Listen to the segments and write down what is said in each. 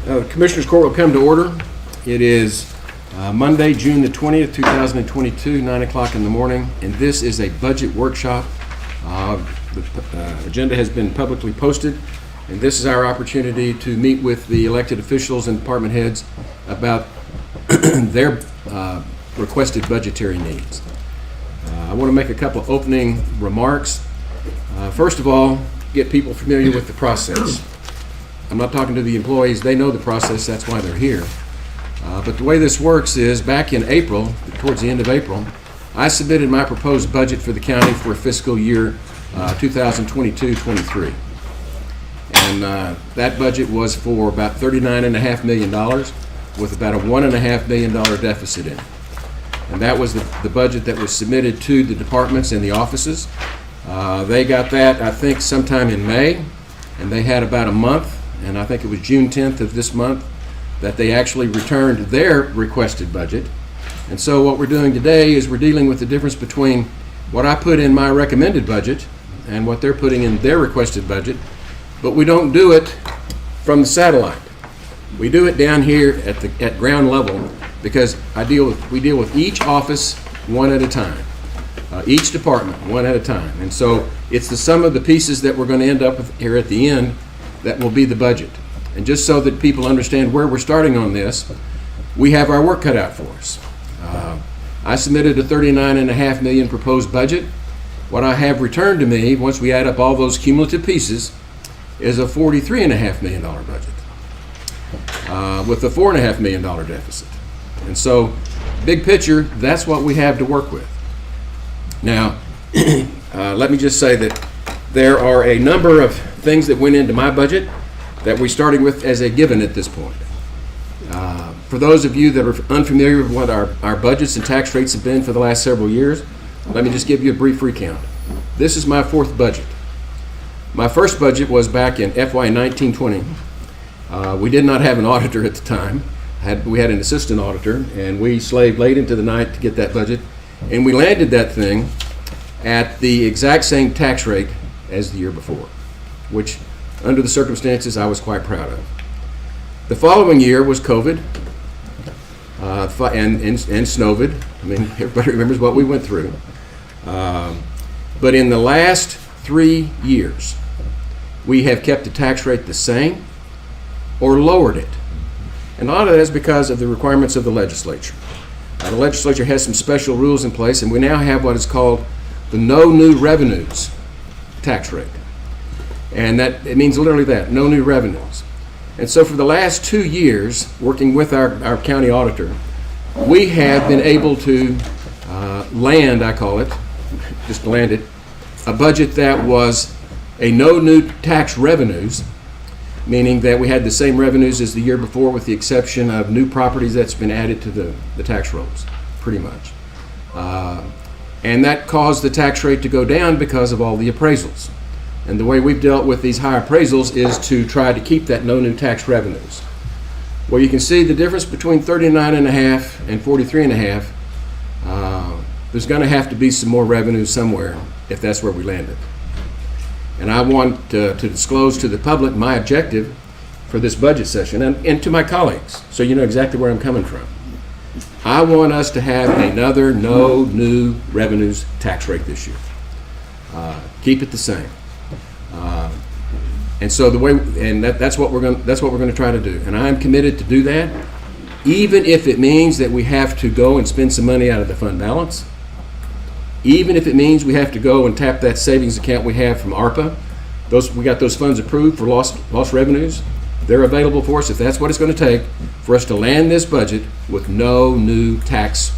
The Commissioners Court will come to order. It is Monday, June the 20th, 2022, 9 o'clock in the morning, and this is a budget workshop. The agenda has been publicly posted, and this is our opportunity to meet with the elected officials and department heads about their requested budgetary needs. I want to make a couple of opening remarks. First of all, get people familiar with the process. I'm not talking to the employees, they know the process, that's why they're here. But the way this works is, back in April, towards the end of April, I submitted my proposed budget for the county for fiscal year 2022-23. And that budget was for about $39.5 million with about a $1.5 million deficit in it. And that was the budget that was submitted to the departments and the offices. They got that, I think, sometime in May, and they had about a month, and I think it was June 10th of this month, that they actually returned their requested budget. And so what we're doing today is we're dealing with the difference between what I put in my recommended budget and what they're putting in their requested budget, but we don't do it from the satellite. We do it down here at ground level, because we deal with each office one at a time, each department one at a time. And so it's the sum of the pieces that we're going to end up with here at the end that will be the budget. And just so that people understand where we're starting on this, we have our work cut out for us. I submitted a $39.5 million proposed budget. What I have returned to me, once we add up all those cumulative pieces, is a $43.5 million budget with a $4.5 million deficit. And so, big picture, that's what we have to work with. Now, let me just say that there are a number of things that went into my budget that we're starting with as a given at this point. For those of you that are unfamiliar with what our budgets and tax rates have been for the last several years, let me just give you a brief recount. This is my fourth budget. My first budget was back in FY 1920. We did not have an auditor at the time. We had an assistant auditor, and we slaved late into the night to get that budget, and we landed that thing at the exact same tax rate as the year before, which under the circumstances I was quite proud of. The following year was COVID and Snowvid. I mean, everybody remembers what we went through. But in the last 3 years, we have kept the tax rate the same or lowered it. And a lot of that is because of the requirements of the legislature. The legislature has some special rules in place, and we now have what is called the no new revenues tax rate. And that it means literally that, no new revenues. And so for the last 2 years, working with our county auditor, we have been able to land, I call it, just landed, a budget that was a no new tax revenues, meaning that we had the same revenues as the year before with the exception of new properties that's been added to the tax rolls, pretty much. And that caused the tax rate to go down because of all the appraisals. And the way we've dealt with these high appraisals is to try to keep that no new tax revenues. Well, you can see the difference between 39.5 and 43.5. There's going to have to be some more revenue somewhere if that's where we landed. And I want to disclose to the public my objective for this budget session and to my colleagues, so you know exactly where I'm coming from. I want us to have another no new revenues tax rate this year. Keep it the same. And so that's what we're going to try to do. And I'm committed to do that, even if it means that we have to go and spend some money out of the fund balance. Even if it means we have to go and tap that savings account we have from ARPA. We got those funds approved for lost revenues. They're available for us if that's what it's going to take for us to land this budget with no new taxes.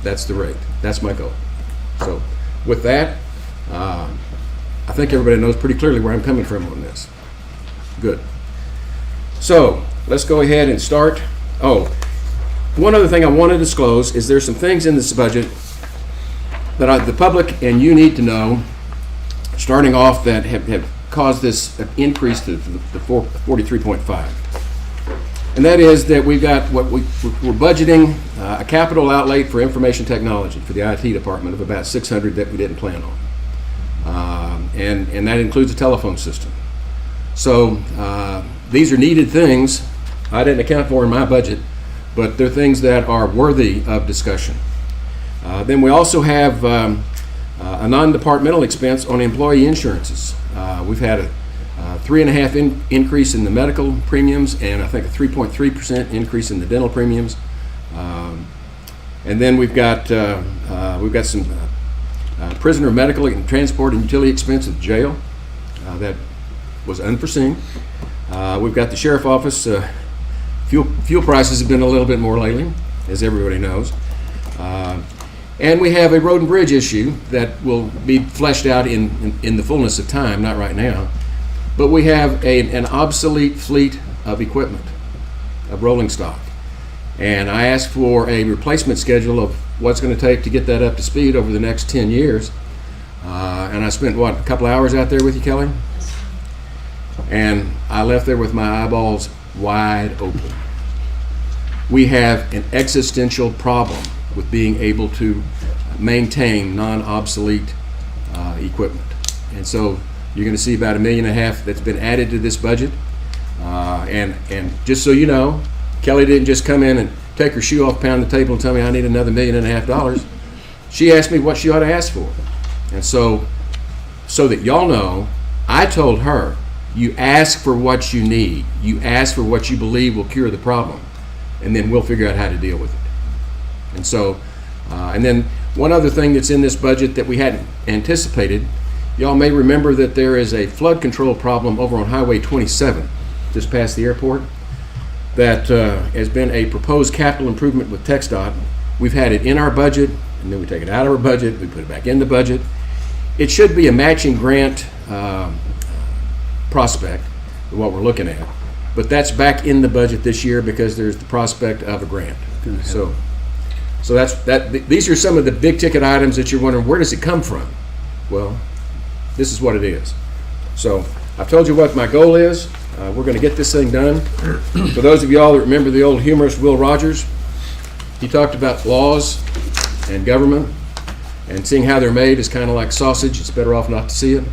That's the rate. That's my goal. So with that, I think everybody knows pretty clearly where I'm coming from on this. Good. So let's go ahead and start. Oh, one other thing I want to disclose is there's some things in this budget that the public and you need to know, starting off, that have caused this increase to the 43.5. And that is that we've got we're budgeting a capital outlay for information technology for the IT department of about $600 that we didn't plan on. And that includes a telephone system. So these are needed things. I didn't account for in my budget, but they're things that are worthy of discussion. Then we also have a non-departmental expense on employee insurances. We've had a 3.5% increase in the medical premiums, and I think a 3.3% increase in the dental premiums. And then we've got some prisoner medical and transport and utility expense at the jail that was unforeseen. We've got the sheriff office. Fuel prices have been a little bit more lately, as everybody knows. And we have a road and bridge issue that will be fleshed out in the fullness of time, not right now. But we have an obsolete fleet of equipment, of rolling stock. And I asked for a replacement schedule of what's going to take to get that up to speed over the next 10 years. And I spent, a couple hours out there with you, Kelly? And I left there with my eyeballs wide open. We have an existential problem with being able to maintain non-obsolete equipment. And so you're going to see about $1.5 million that's been added to this budget. And just so you know, Kelly didn't just come in and take her shoe off, pound the table, and tell me I need another $1.5 million. She asked me what she ought to ask for. And so that y'all know, I told her, you ask for what you need. You ask for what you believe will cure the problem. And then we'll figure out how to deal with it. And so, and then one other thing that's in this budget that we hadn't anticipated, y'all may remember that there is a flood control problem over on Highway 27, just past the airport, that has been a proposed capital improvement with TxDOT. We've had it in our budget, and then we take it out of our budget, we put it back in the budget. It should be a matching grant prospect, what we're looking at. But that's back in the budget this year because there's the prospect of a grant. So that's that. These are some of the big ticket items that you're wondering, where does it come from? Well, this is what it is. So I've told you what my goal is. We're going to get this thing done. For those of y'all that remember the old humorist Will Rogers, he talked about laws and government, and seeing how they're made is kind of like sausage. It's better off not to see it.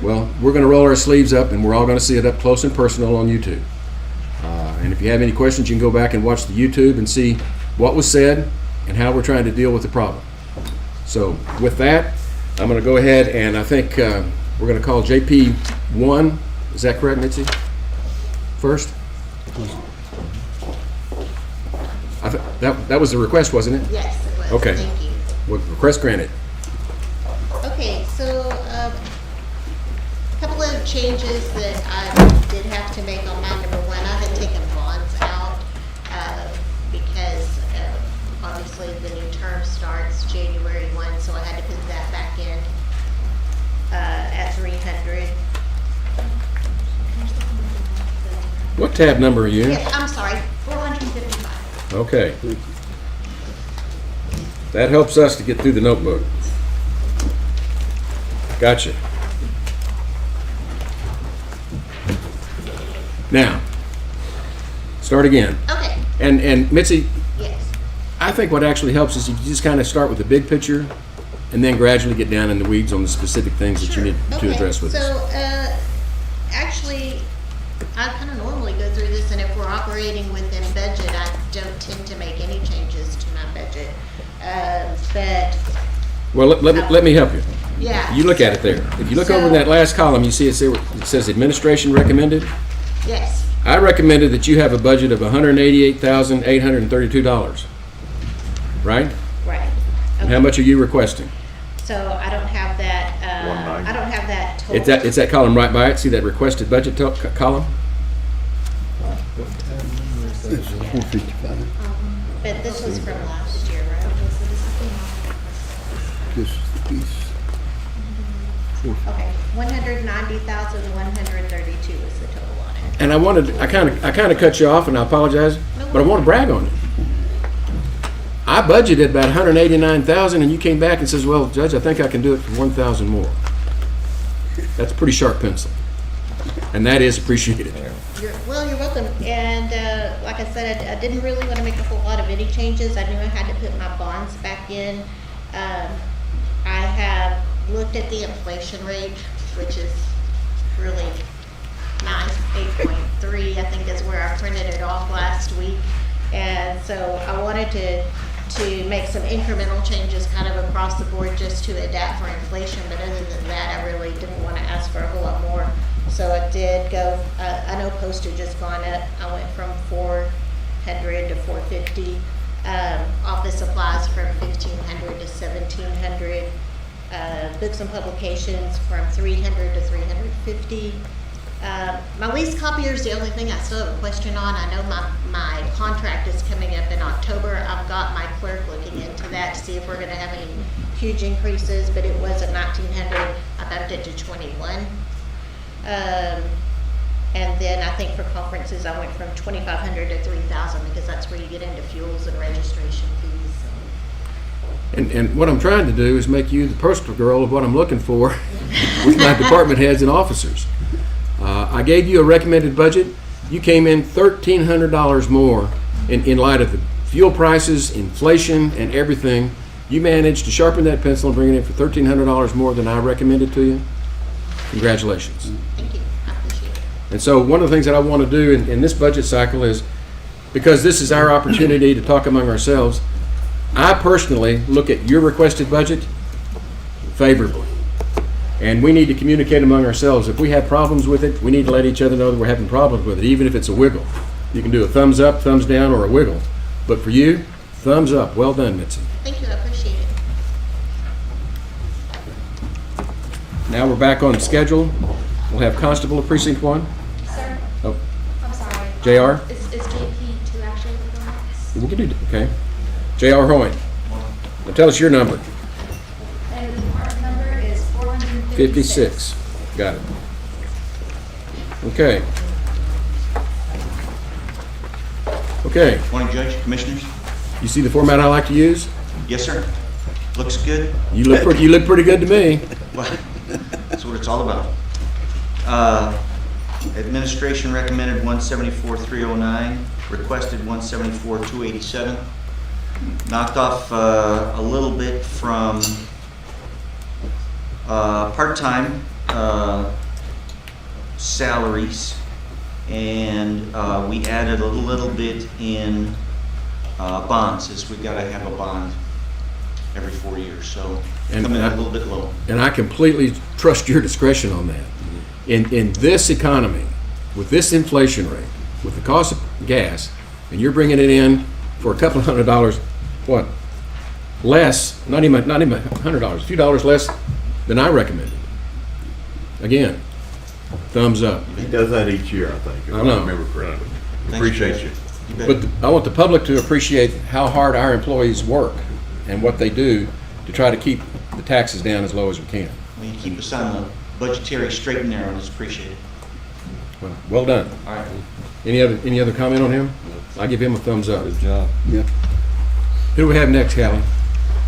Well, we're going to roll our sleeves up, and we're all going to see it up close and personal on YouTube. And if you have any questions, you can go back and watch the YouTube and see what was said and how we're trying to deal with the problem. So with that, I'm going to go ahead, and I think we're going to call JP 1. Is that correct, Mitzi? First? That was the request, wasn't it? Yes, it was. Okay. Thank you. Well, request granted. Okay, so a couple of changes that I did have to make on mine. Number one, I had taken bonds out because obviously the new term starts January 1, so I had to put that back in at 300. What tab number are you in? Yes, I'm sorry, 455. Okay. That helps us to get through the notebook. Gotcha. Now, start again. Okay. And Mitzi, Yes. I think what actually helps is you just kind of start with the big picture and then gradually get down in the weeds on the specific things that you need to address with us. So, actually, I kind of normally go through this, and if we're operating within budget, I don't tend to make any changes to my budget. But, Well, let me help you. yeah. You look at it there. If you look over in that last column, you see it says administration recommended. Yes. I recommended that you have a budget of $188,832, right? Right. And how much are you requesting? So I don't have that, I don't have that total. It's that column right by it. See that requested budget column? But this was from last year, right? This is the piece. Okay, 190,132 is the total on it. And I kind of cut you off, and I apologize, but I want to brag on you. I budgeted about $189,000, and you came back and says, "Well, Judge, I think I can do it for $1,000 more." That's a pretty sharp pencil, and that is appreciated. You're welcome. And like I said, I didn't really want to make a whole lot of any changes. I knew I had to put my bonds back in. I have looked at the inflation rate, which is really nice, 8.3, I think is where I printed it off last week. And so I wanted to make some incremental changes kind of across the board just to adapt for inflation, but other than that, I really didn't want to ask for a whole lot more. So I did go, I know postage has gone up. I went from 400 to 450. Office supplies from 1,500 to 1,700. Books and publications from 300 to 350. My lease copier is the only thing I still have a question on. I know my contract is coming up in October. I've got my clerk looking into that to see if we're going to have any huge increases, but it was at 1,900. I bumped it to 21. And then I think for conferences, I went from 2,500 to 3,000 because that's where you get into fuels and registration fees. And what I'm trying to do is make you the poster girl of what I'm looking for with my department heads and officers. I gave you a recommended budget. You came in $1,300 more in light of the fuel prices, inflation, and everything. You managed to sharpen that pencil and bring it in for $1,300 more than I recommended to you. Congratulations. Thank you. I appreciate it. And so one of the things that I want to do in this budget cycle is, because this is our opportunity to talk among ourselves, I personally look at your requested budget favorably. And we need to communicate among ourselves. If we have problems with it, we need to let each other know that we're having problems with it, even if it's a wiggle. You can do a thumbs up, thumbs down, or a wiggle. But for you, thumbs up. Well done, Mitzi. Thank you. I appreciate it. Now we're back on schedule. We'll have Constable of Precinct 1. Sir, Oh, I'm sorry. JR? Is JP 2 actually on this? We can do, okay. J.R. Hoyne. Now tell us your number. And the department number is 456. 56. Got it. Okay. Okay. Morning, Judge, Commissioners. You see the format I like to use? Yes, sir. Looks good. You look pretty good to me. Well, that's what it's all about. Administration recommended 174,309, requested 174,287. Knocked off a little bit from part-time salaries, and we added a little bit in bonds, as we got to have a bond every 4 years, so And coming in a little bit low. And I completely trust your discretion on that. In this economy, with this inflation rate, with the cost of gas, and you're bringing it in for a couple $100, what? Less, not even $100, a few dollars less than I recommended. Again, thumbs up. He does that each year, I think, if I I know. remember correctly. Thanks, Appreciate Judge. you. You bet. But I want the public to appreciate how hard our employees work and what they do to try to keep the taxes down as low as we can. When you keep us on the budgetary straight and narrow, it's appreciated. Well done. All right. Any other comment on him? I give him a thumbs up. Good job. Who do we have next, Callie?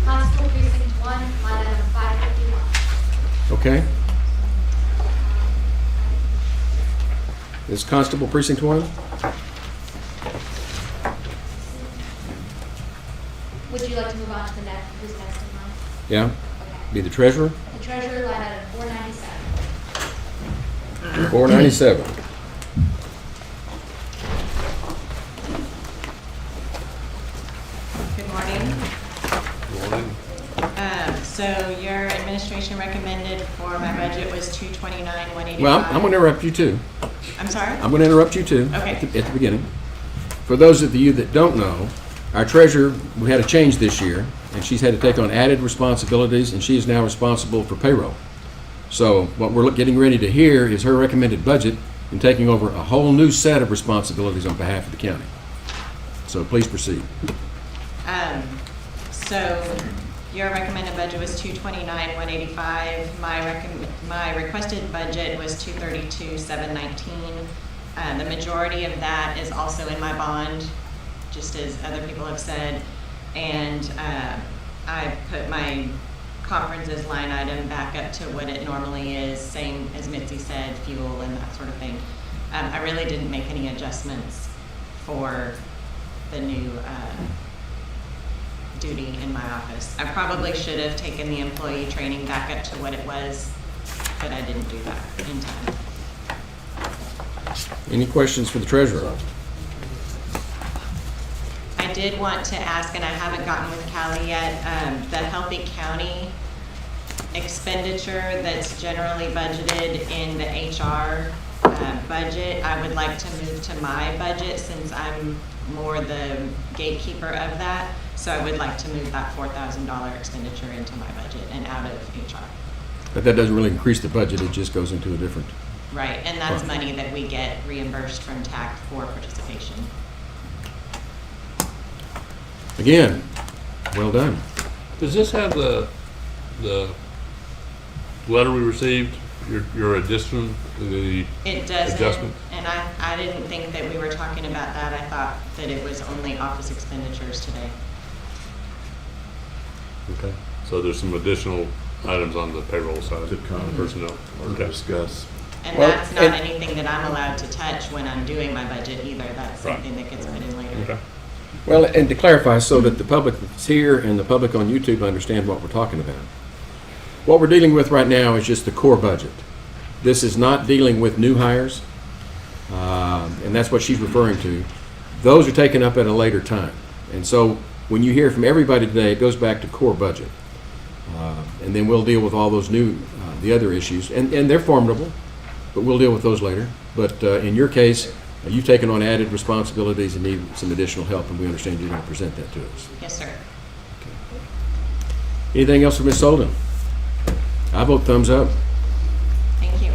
Constable Precinct 1, line item 551. Okay. Is Constable Precinct 1? Would you like to move on to the next, who's next in line? Yeah. Okay. Be the treasurer? The treasurer, line item 497. 497. Good morning. So your administration recommended for my budget was 229,185. Well, I'm going to interrupt you too. I'm sorry? I'm going to interrupt you too. Okay. At the beginning. For those of you that don't know, our treasurer, we had a change this year, and she's had to take on added responsibilities, and she is now responsible for payroll. So what we're getting ready to hear is her recommended budget and taking over a whole new set of responsibilities on behalf of the county. So please proceed. So your recommended budget was 229,185. My requested budget was 232,719. The majority of that is also in my bond, just as other people have said. And I put my conferences line item back up to what it normally is, same as Mitzi said, fuel and that sort of thing. I really didn't make any adjustments for the new duty in my office. I probably should have taken the employee training back up to what it was, but I didn't do that in time. Any questions for the treasurer? I did want to ask, and I haven't gotten with Callie yet, the Healthy County expenditure that's generally budgeted in the HR budget, I would like to move to my budget since I'm more the gatekeeper of that. So I would like to move that $4,000 expenditure into my budget and out of HR. But that doesn't really increase the budget, it just goes into a different, Right, and that's Right. money that we get reimbursed from TAC for participation. again, well done. Does this have the letter we received, your addition, the It doesn't, adjustment? and I didn't think that we were talking about that. I thought that it was only office expenditures today. Okay. So there's some additional items on the payroll side, To come. personnel. Or Okay. discuss. And Well, that's not and- anything that I'm allowed to touch when I'm doing my budget either. That's Right. something that gets put in later. Okay. Well, and to clarify, so that the public that's here and the public on YouTube understand what we're talking about. What we're dealing with right now is just the core budget. This is not dealing with new hires, and that's what she's referring to. Those are taken up at a later time. And so when you hear from everybody today, it goes back to core budget. And then we'll deal with all those new, the other issues, and they're formidable, but we'll deal with those later. But in your case, you've taken on added responsibilities and need some additional help, and we understand you're going to present that to us. Yes, sir. Anything else for Ms. Solden? I vote thumbs up. Thank you.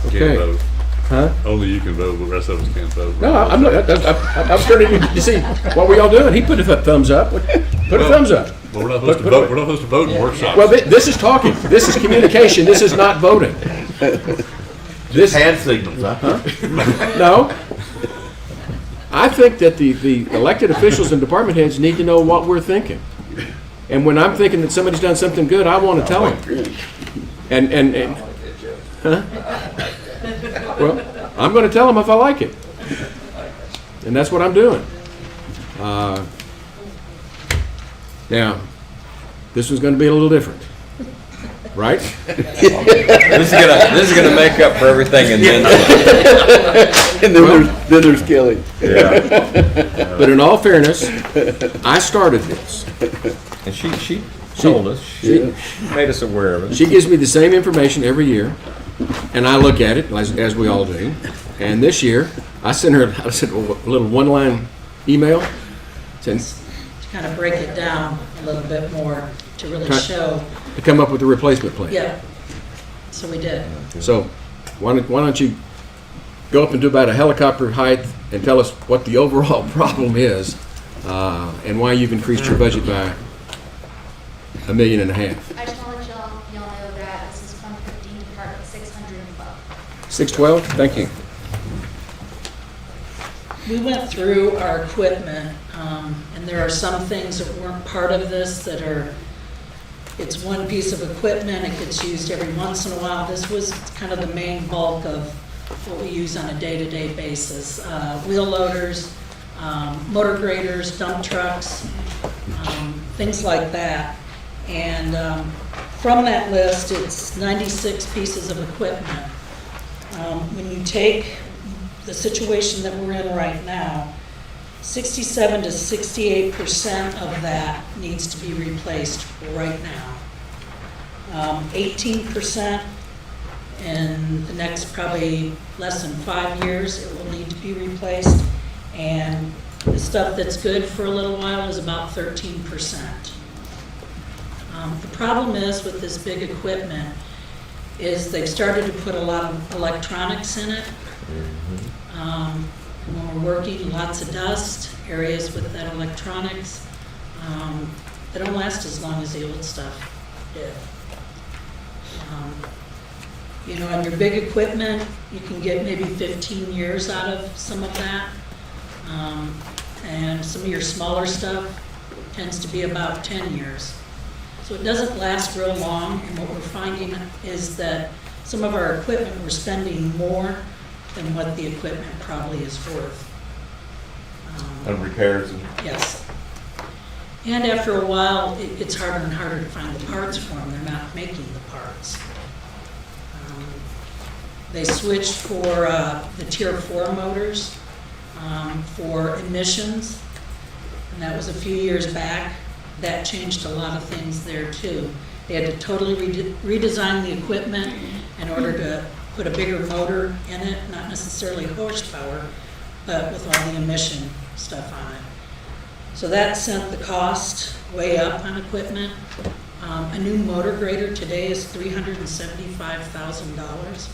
Can't Okay. vote. Huh? Only you can vote, the rest of us can't vote. No, I'm not, I'm scared of you see, what were y'all doing? He put a thumbs up. Put a thumbs up. Well, we're not supposed to Put- vote, we're not supposed to vote in workshops. Well, this is talking. This is communication. This is not voting. This, Hand signals, huh? no. I think that the elected officials and department heads need to know what we're thinking. And when I'm thinking that somebody's done something good, I want to tell them. And huh? Well, I'm going to tell them if I like it. And that's what I'm doing. Now, this one's going to be a little different, right? This is gonna make up for everything and then And then there's Kelly. But in all fairness, I started this. and she told us, she made us aware of it. She gives me the same information every year, and I look at it, as we all do. And this year, I sent her a little one-line email, saying, To kind of break it down a little bit more, to really Cut. show, to come up with a replacement plan. yeah. So we did. So why don't you go up into about a helicopter height and tell us what the overall problem is, and why you've increased your budget by $1.5 million. I just want to let y'all know that this is Fund 15, Department 612. 612, thank you. We went through our equipment, and there are some things that weren't part of this that are, it's one piece of equipment, it gets used every once in a while. This was kind of the main bulk of what we use on a day-to-day basis. Wheel loaders, motor graders, dump trucks, things like that. And from that list, it's 96 pieces of equipment. When you take the situation that we're in right now, 67 to 68% of that needs to be replaced right now. 18% in the next probably less than 5 years, it will need to be replaced. And the stuff that's good for a little while is about 13%. The problem is with this big equipment is they've started to put a lot of electronics in it. When we're working, lots of dust, areas with that electronics. They don't last as long as the old stuff did. You know, on your big equipment, you can get maybe 15 years out of some of that. And some of your smaller stuff tends to be about 10 years. So it doesn't last real long, and what we're finding is that some of our equipment, we're spending more than what the equipment probably is worth. And repairs and. Yes. And after a while, it's harder and harder to find the parts for them. They're not making the parts. They switched for the Tier 4 motors for emissions, and that was a few years back. That changed a lot of things there too. They had to totally redesign the equipment in order to put a bigger motor in it, not necessarily horsepower, but with all the emission stuff on it. So that sent the cost way up on equipment. A new motor grader today is $375,000.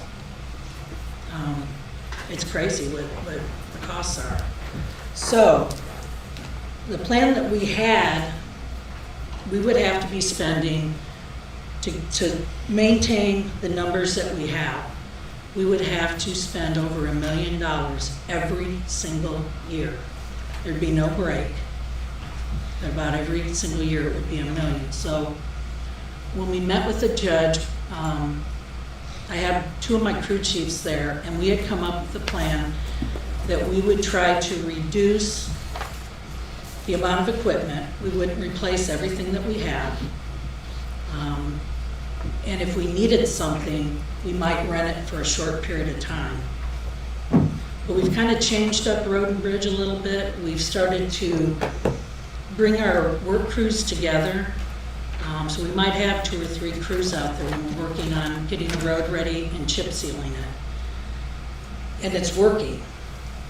It's crazy what the costs are. So the plan that we had, we would have to be spending to maintain the numbers that we have. We would have to spend over $1 million every single year. There'd be no break. About every single year it would be $1 million. So when we met with the judge, I had 2 of my crew chiefs there, and we had come up with a plan that we would try to reduce the amount of equipment. We wouldn't replace everything that we had. And if we needed something, we might rent it for a short period of time. But we've kind of changed up Road and Bridge a little bit. We've started to bring our work crews together. So we might have 2 or 3 crews out there when we're working on getting the road ready and chip sealing it. And it's working.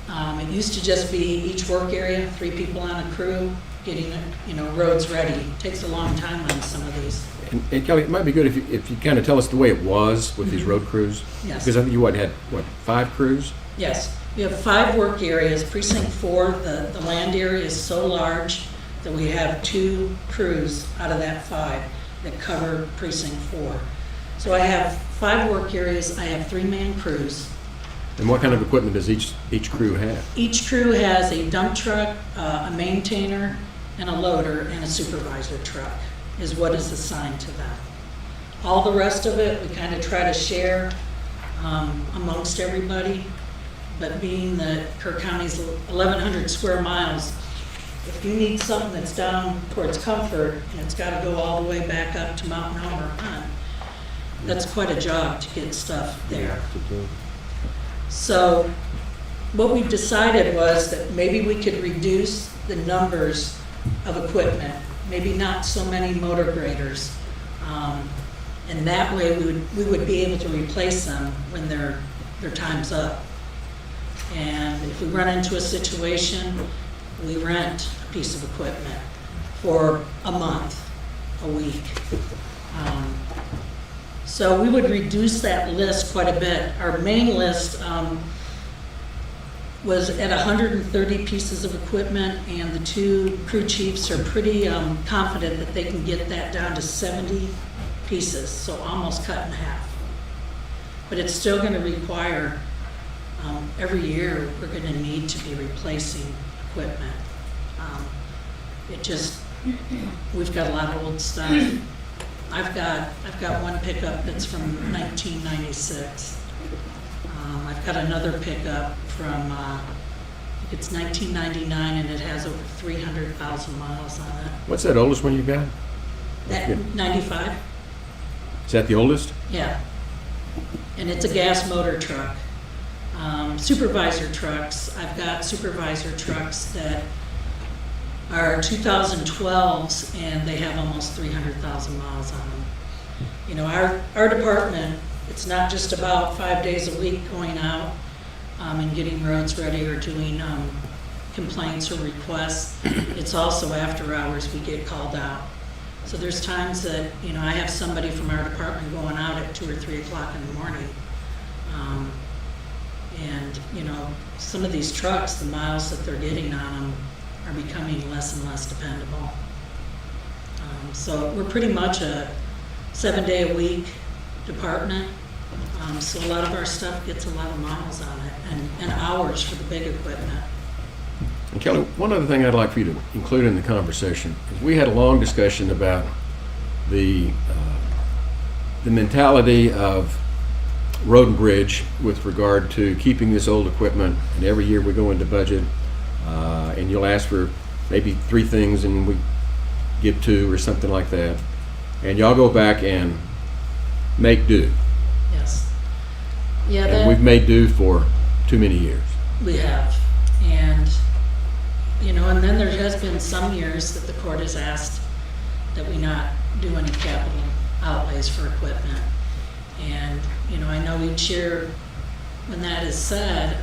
It used to just be each work area, 3 people on a crew, getting roads ready. It takes a long time on some of these. And Kelly, it might be good if you kind of tell us the way it was with these road crews. Yes. Because I think you had 5 crews? Yes, we have 5 work areas. Precinct 4, the land area is so large that we have 2 crews out of that 5 that cover precinct 4. So I have 5 work areas. I have 3-man crews. And what kind of equipment does each crew have? Each crew has a dump truck, a maintainer, and a loader, and a supervisor truck is what is assigned to them. All the rest of it, we kind of try to share amongst everybody. But being that Kerr County's 1,100 square miles, if you need something that's down towards Comfort and it's got to go all the way back up to Mountain Home or Hunt, that's quite a job to get stuff there. So what we decided was that maybe we could reduce the numbers of equipment, maybe not so many motor graders. And that way we would be able to replace them when their time's up. And if we run into a situation, we rent a piece of equipment for a month, a week. So we would reduce that list quite a bit. Our main list was at 130 pieces of equipment, and the 2 crew chiefs are pretty confident that they can get that down to 70 pieces, so almost cut in half. But it's still going to require, every year, we're going to need to be replacing equipment. We've got a lot of old stuff. I've got 1 pickup that's from 1996. I've got another pickup from, I think it's 1999, and it has over 300,000 miles on it. What's that oldest one you got? That 95? Is that the oldest? Yeah. And it's a gas motor truck. Supervisor trucks, I've got supervisor trucks that are 2012s, and they have almost 300,000 miles on them. You know, our department, it's not just about 5 days a week going out and getting roads ready or doing complaints or requests. It's also after hours we get called out. So there's times that, I have somebody from our department going out at 2 or 3 o'clock in the morning. And some of these trucks, the miles that they're getting on them are becoming less and less dependable. So we're pretty much a 7-day-a-week department. So a lot of our stuff gets a lot of miles on it and hours for the big equipment. And Kelly, one other thing I'd like for you to include in the conversation is we had a long discussion about the mentality of Road and Bridge with regard to keeping this old equipment. And every year we go into budget, and you'll ask for maybe 3 things, and we give 2 or something like that, and y'all go back and make do. Yes. Yeah, And we've made do for too many years. we have. And, and then there has been some years that the court has asked that we not do any capital outlays for equipment. And, I know each year when that is said,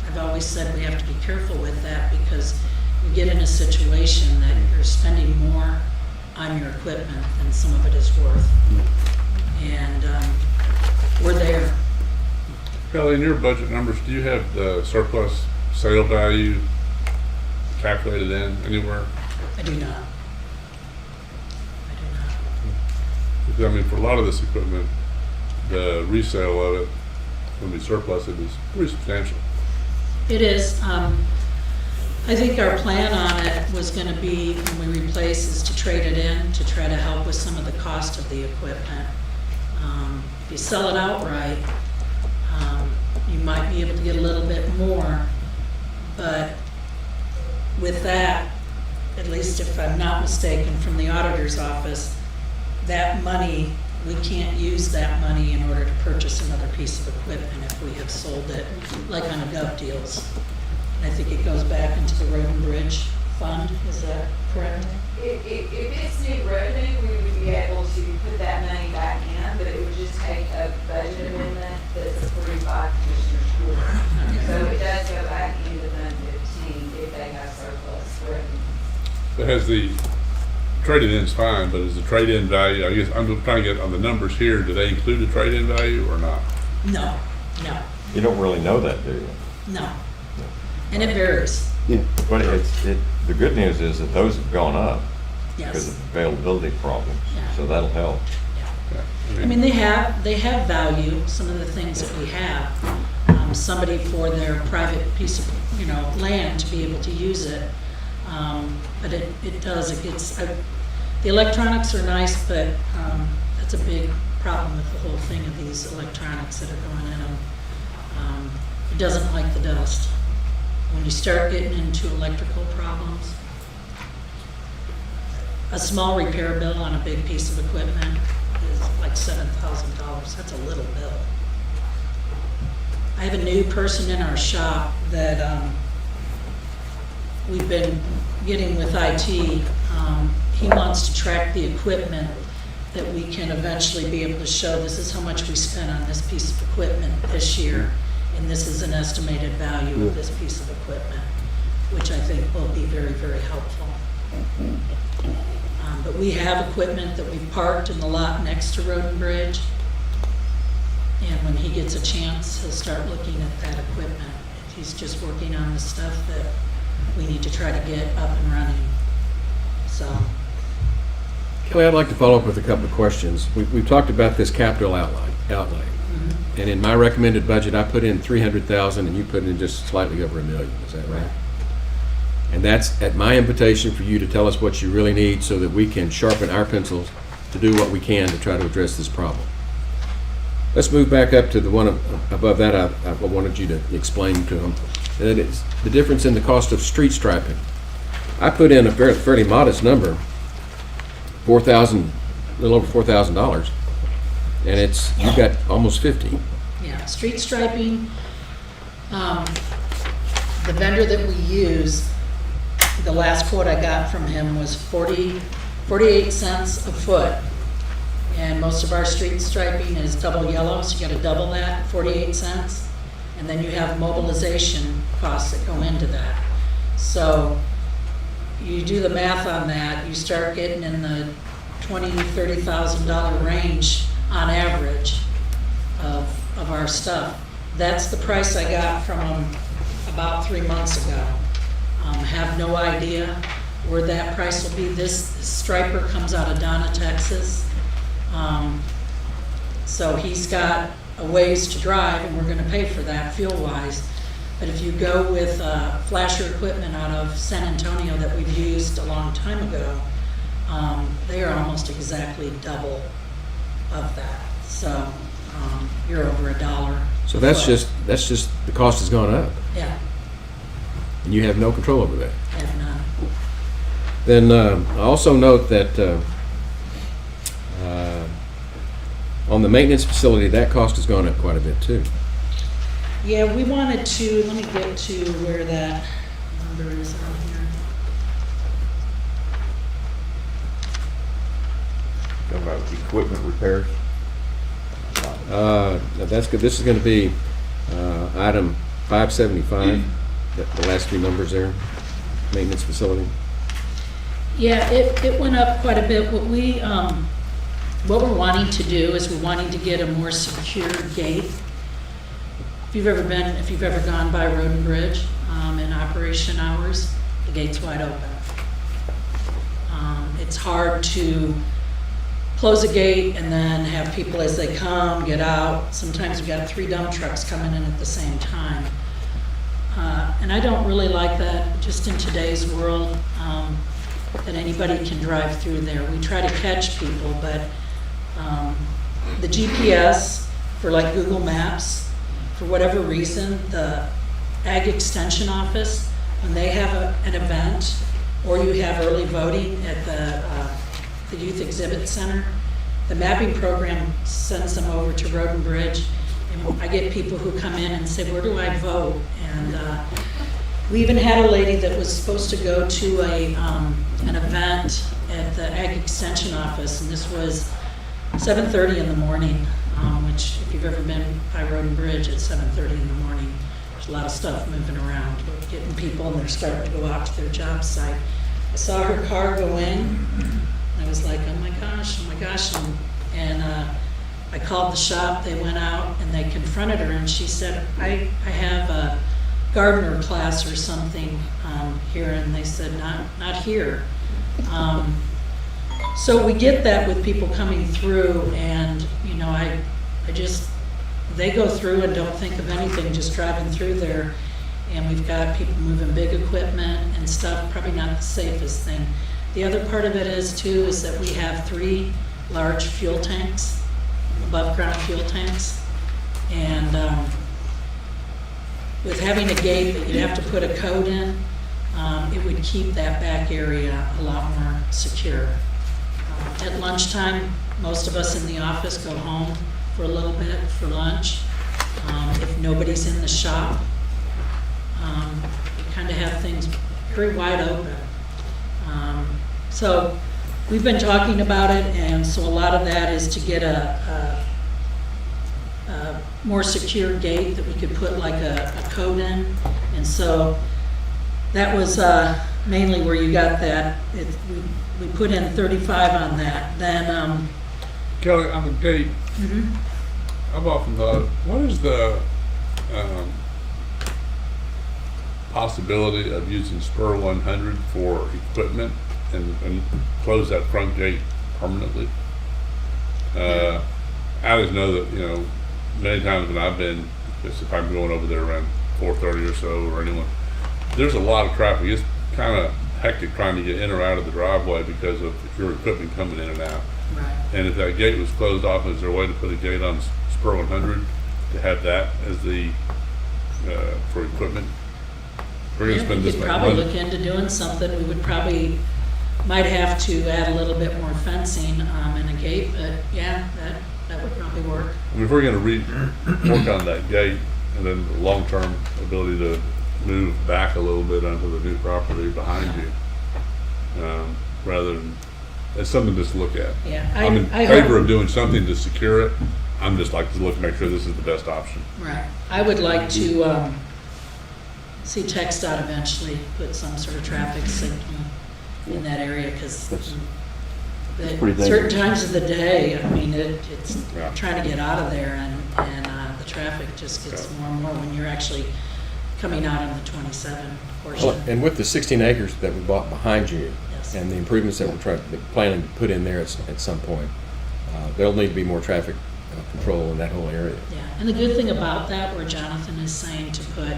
I've always said we have to be careful with that because you get in a situation that you're spending more on your equipment than some of it is worth. And we're there. Kelly, in your budget numbers, do you have the surplus sale value calculated in anywhere? I do not. I do not. Because, I mean, for a lot of this equipment, the resale of it, when we surplus it, is pretty substantial. It is. I think our plan on it was going to be, when we replace, is to trade it in to try to help with some of the cost of the equipment. If you sell it outright, you might be able to get a little bit more, but with that, at least if I'm not mistaken, from the auditor's office, that money, we can't use that money in order to purchase another piece of equipment if we have sold it, like on a gov deals. And I think it goes back into the road and bridge fund, is that correct? If it's new revenue, we would be able to put that money back in, but it would just take a budget amendment that's approved by Commissioner's Court. So it does go back into Fund 15 if they have surplus revenue. But has the trade-in is fine, but is the trade-in value, I guess, I'm trying to get on the numbers here, do they include the trade-in value or not? No, no, You don't really know that, do you? no. And it varies, But the good news is that those have gone up because yes. of availability problems, Yeah. so that'll help. Yeah. I mean, they have value, some of the things that we have. Somebody for their private piece of, land to be able to use it. But it gets, the electronics are nice, but that's a big problem with the whole thing of these electronics that are going in them. It doesn't like the dust. When you start getting into electrical problems, a small repair bill on a big piece of equipment is like $7,000. That's a little bill. I have a new person in our shop that we've been getting with IT. He wants to track the equipment that we can eventually be able to show this is how much we spent on this piece of equipment this year, and this is an estimated value of this piece of equipment, which I think will be very, very helpful. But we have equipment that we've parked in the lot next to Road and Bridge, and when he gets a chance, he'll start looking at that equipment. He's just working on the stuff that we need to try to get up and running. So, Kelly, I'd like to follow up with a couple of questions. We've talked about this capital outlay. And in my recommended budget, I put in 300,000 and you put in just slightly over $1 million, is that right? And that's at my invitation for you to tell us what you really need so that we can sharpen our pencils to do what we can to try to address this problem. Let's move back up to the one above that. I wanted you to explain to them. That is the difference in the cost of street striping. I put in a fairly modest number, a little over $4,000, and you've got almost 50. yeah, street striping, the vendor that we use, the last quote I got from him was 48 cents a foot. And most of our street striping is double yellow, so you gotta double that, 48 cents. And then you have mobilization costs that go into that. So you do the math on that, you start getting in the $20,000, $30,000 range on average of our stuff. That's the price I got from them about 3 months ago. Have no idea where that price will be. This striper comes out of Donna, Texas. So he's got a ways to drive, and we're gonna pay for that fuel-wise. But if you go with flasher equipment out of San Antonio that we've used a long time ago, they are almost exactly double of that. So you're over $1. So that's just the cost has gone up, Yeah, and you have no control over that. I have none. Then I also note that on the maintenance facility, that cost has gone up quite a bit too. Yeah, we wanted to, let me get to where that number is on here. Talking about equipment repairs. That's good. This is going to be item 575, the last two numbers there, maintenance facility. Yeah, it went up quite a bit. What we're wanting to do is we're wanting to get a more secure gate. If you've ever gone by Road and Bridge in operation hours, the gate's wide open. It's hard to close a gate and then have people as they come, get out. Sometimes we've got 3 dump trucks coming in at the same time. And I don't really like that just in today's world, that anybody can drive through there. We try to catch people, but the GPS for like Google Maps, for whatever reason, the Ag Extension Office, when they have an event, or you have early voting at the Youth Exhibit Center, the mapping program sends them over to Road and Bridge, and I get people who come in and say, where do I vote? And we even had a lady that was supposed to go to an event at the Ag Extension Office, and this was 7:30 in the morning, which if you've ever been by Road and Bridge at 7:30 in the morning, there's a lot of stuff moving around, getting people, and they're starting to go out to their job site. I saw her car go in, and I was like, oh my gosh, and I called the shop, they went out, and they confronted her, and she said, I have a gardener class or something here, and they said, not here. So we get that with people coming through, and you know, they go through and don't think of anything, just driving through there, and we've got people moving big equipment and stuff, probably not the safest thing. The other part of it is too, is that we have 3 large fuel tanks, above ground fuel tanks, and with having a gate that you'd have to put a code in, it would keep that back area a lot more secure. At lunchtime, most of us in the office go home for a little bit for lunch. If nobody's in the shop, we kind of have things very wide open. So we've been talking about it, and so a lot of that is to get a more secure gate that we could put like a code in. And so that was mainly where you got that. We put in 35 on that. Then Kelly, on the gate, I've often thought, what is the possibility of using Spur 100 for equipment and close that front gate permanently? I just know that, you know, many times when I've been, just if I'm going over there around 4:30 or so, or anyone, there's a lot of traffic. It's kind of hectic trying to get in or out of the driveway because of your equipment coming in and out. right. And if that gate was closed off, is there a way to put a gate on Spur 100 to have that as the, for equipment? We're gonna Yeah, spend we this could much probably money. look into doing something. We would probably, might have to add a little bit more fencing and a gate, but yeah, that would probably work. I mean, if we're gonna work on that gate, and then the long-term ability to move back a little bit onto the new property behind you, rather than, it's something just to look at. Yeah, I'm in I favor hope- of doing something to secure it. I'm just like to look, make sure this is the best option. Right. I would like to see TxDOT eventually put some sort of traffic signal in that area, because That's at pretty certain dangerous. times of the day, I mean, it's Yeah. trying to get out of there, and the traffic just gets more and more when you're actually coming out on the 27 portion. Well, and with the 16 acres that we bought behind you, Yes. and the improvements that we're planning to put in there at some point, there'll need to be more traffic control in that whole area. Yeah, and the good thing about that, where Jonathan is saying to put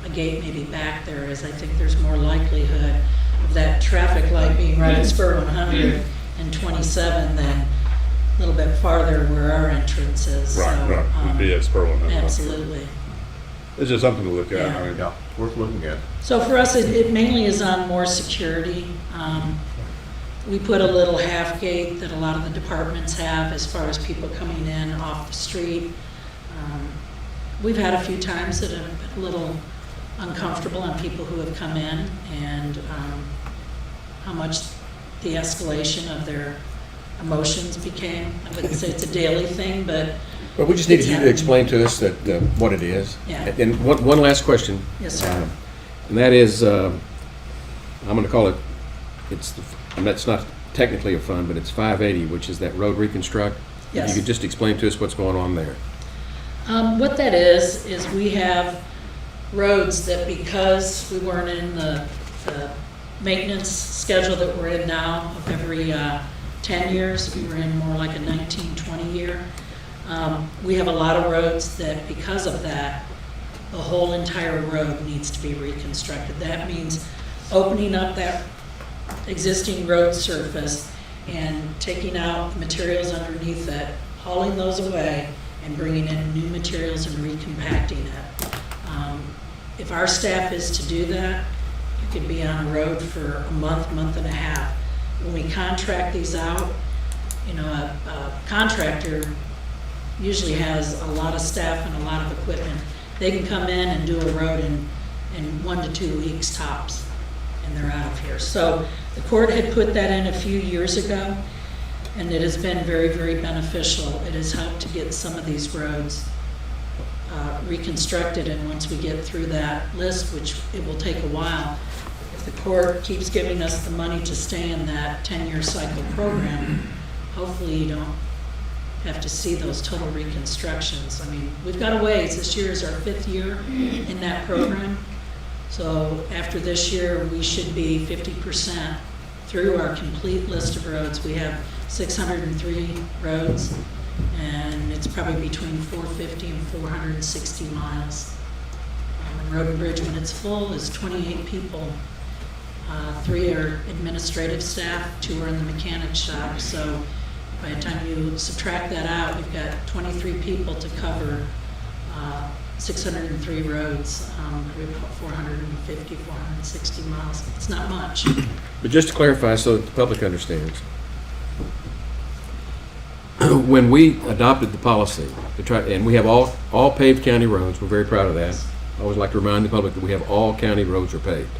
a gate maybe back there, is I think there's more likelihood of that traffic light being right at Spur 100 and 27 than a little bit farther where our entrance is. Right, So, right. It'd be at Spur 100. Absolutely. It's just something to look at. Yeah. I mean, Yeah, worth looking at. So for us, it mainly is on more security. We put a little half gate that a lot of the departments have as far as people coming in off the street. we've had a few times that have been a little uncomfortable on people who have come in, and how much the escalation of their emotions became. I wouldn't say it's a daily thing, but Well, we just needed you to explain to us that, what it is. Yeah. And one last question. Yes, sir. And that is, I'm gonna call it, and that's not technically a fund, but it's 580, which is that road reconstruct. If Yes. you could just explain to us what's going on there. What that is we have roads that, because we weren't in the maintenance schedule that we're in now of every 10 years, we were in more like a 19, 20 year. We have a lot of roads that, because of that, the whole entire road needs to be reconstructed. That means opening up that existing road surface and taking out the materials underneath it, hauling those away, and bringing in new materials and recompacting it. If our staff is to do that, you could be on a road for a month, month and a half. When we contract these out, a contractor usually has a lot of staff and a lot of equipment. They can come in and do a road in 1 to 2 weeks tops, and they're out of here. So the court had put that in a few years ago, and it has been very, very beneficial. It has helped to get some of these roads reconstructed, and once we get through that list, which it will take a while, if the court keeps giving us the money to stay in that 10-year cycle program, hopefully you don't have to see those total reconstructions. I mean, we've got a ways. This year is our 5th year in that program. So after this year, we should be 50% through our complete list of roads. We have 603 roads, and it's probably between 450 and 460 miles. And Road and Bridge, when it's full, is 28 people. 3 are administrative staff, 2 are in the mechanic shop. So by the time you subtract that out, you've got 23 people to cover 603 roads, probably about 450, 460 miles. It's not much. But just to clarify so that the public understands, when we adopted the policy to try, and we have all paved county roads, we're very proud of that. I always like to remind the public that we have all county roads are paved.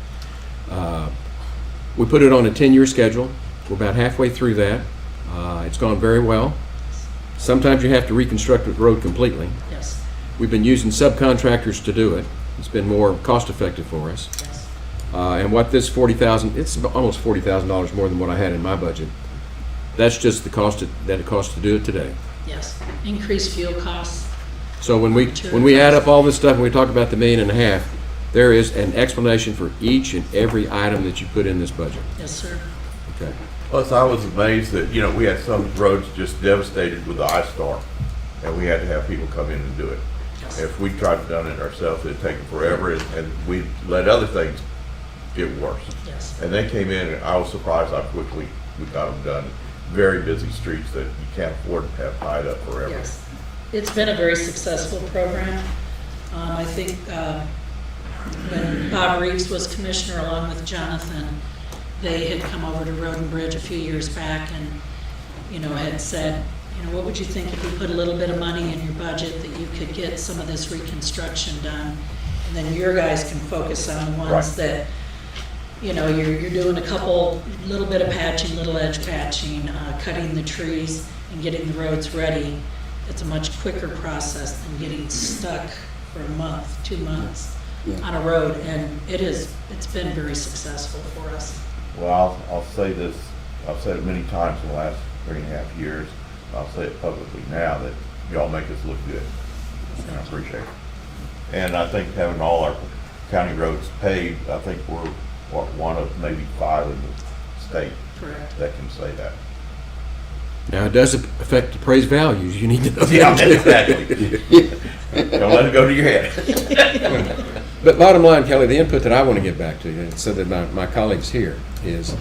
We put it on a 10-year schedule. We're about halfway through that. It's gone very well. Sometimes you have to reconstruct the road completely. Yes, We've been using subcontractors to do it. It's been more cost-effective for us. yes. And what this $40,000, it's almost $40,000 more than what I had in my budget. That's just the cost that it costs to do it today. Yes, increased fuel costs. So when we add up all this stuff and we talk about the $1.5 million, there is an explanation for each and every item that you put in this budget. Yes, sir. Okay. Plus, I was amazed that, we had some roads just devastated with the ice storm, and we had to have people come in and do it. Yes. If we tried to done it ourselves, it'd take forever, and we let other things get worse. Yes. And they came in, and I was surprised how quickly we got them done. Very busy streets that you can't afford to have tied up forever. Yes. It's been a very successful program. I think when Bob Reeves was commissioner along with Jonathan, they had come over to Road and Bridge a few years back and, had said, what would you think if we put a little bit of money in your budget that you could get some of this reconstruction done? And then your guys can focus on the ones Right. that, you're doing a little bit of patching, little edge patching, cutting the trees and getting the roads ready. It's a much quicker process than getting stuck for a month, 2 months on a road, and it's been very successful for us. Well, I'll say this, I've said it many times in the last 3.5 years, I'll say it publicly now, that y'all make us look good, and I appreciate it. And I think having all our county roads paved, I think we're, one of maybe 5 in the state Correct. that can say that. Now, it does affect appraised values. You need to know Yeah, that too. exactly. Don't let it go to your head. But bottom line, Kelly, the input that I want to get back to you, so that my colleagues here, is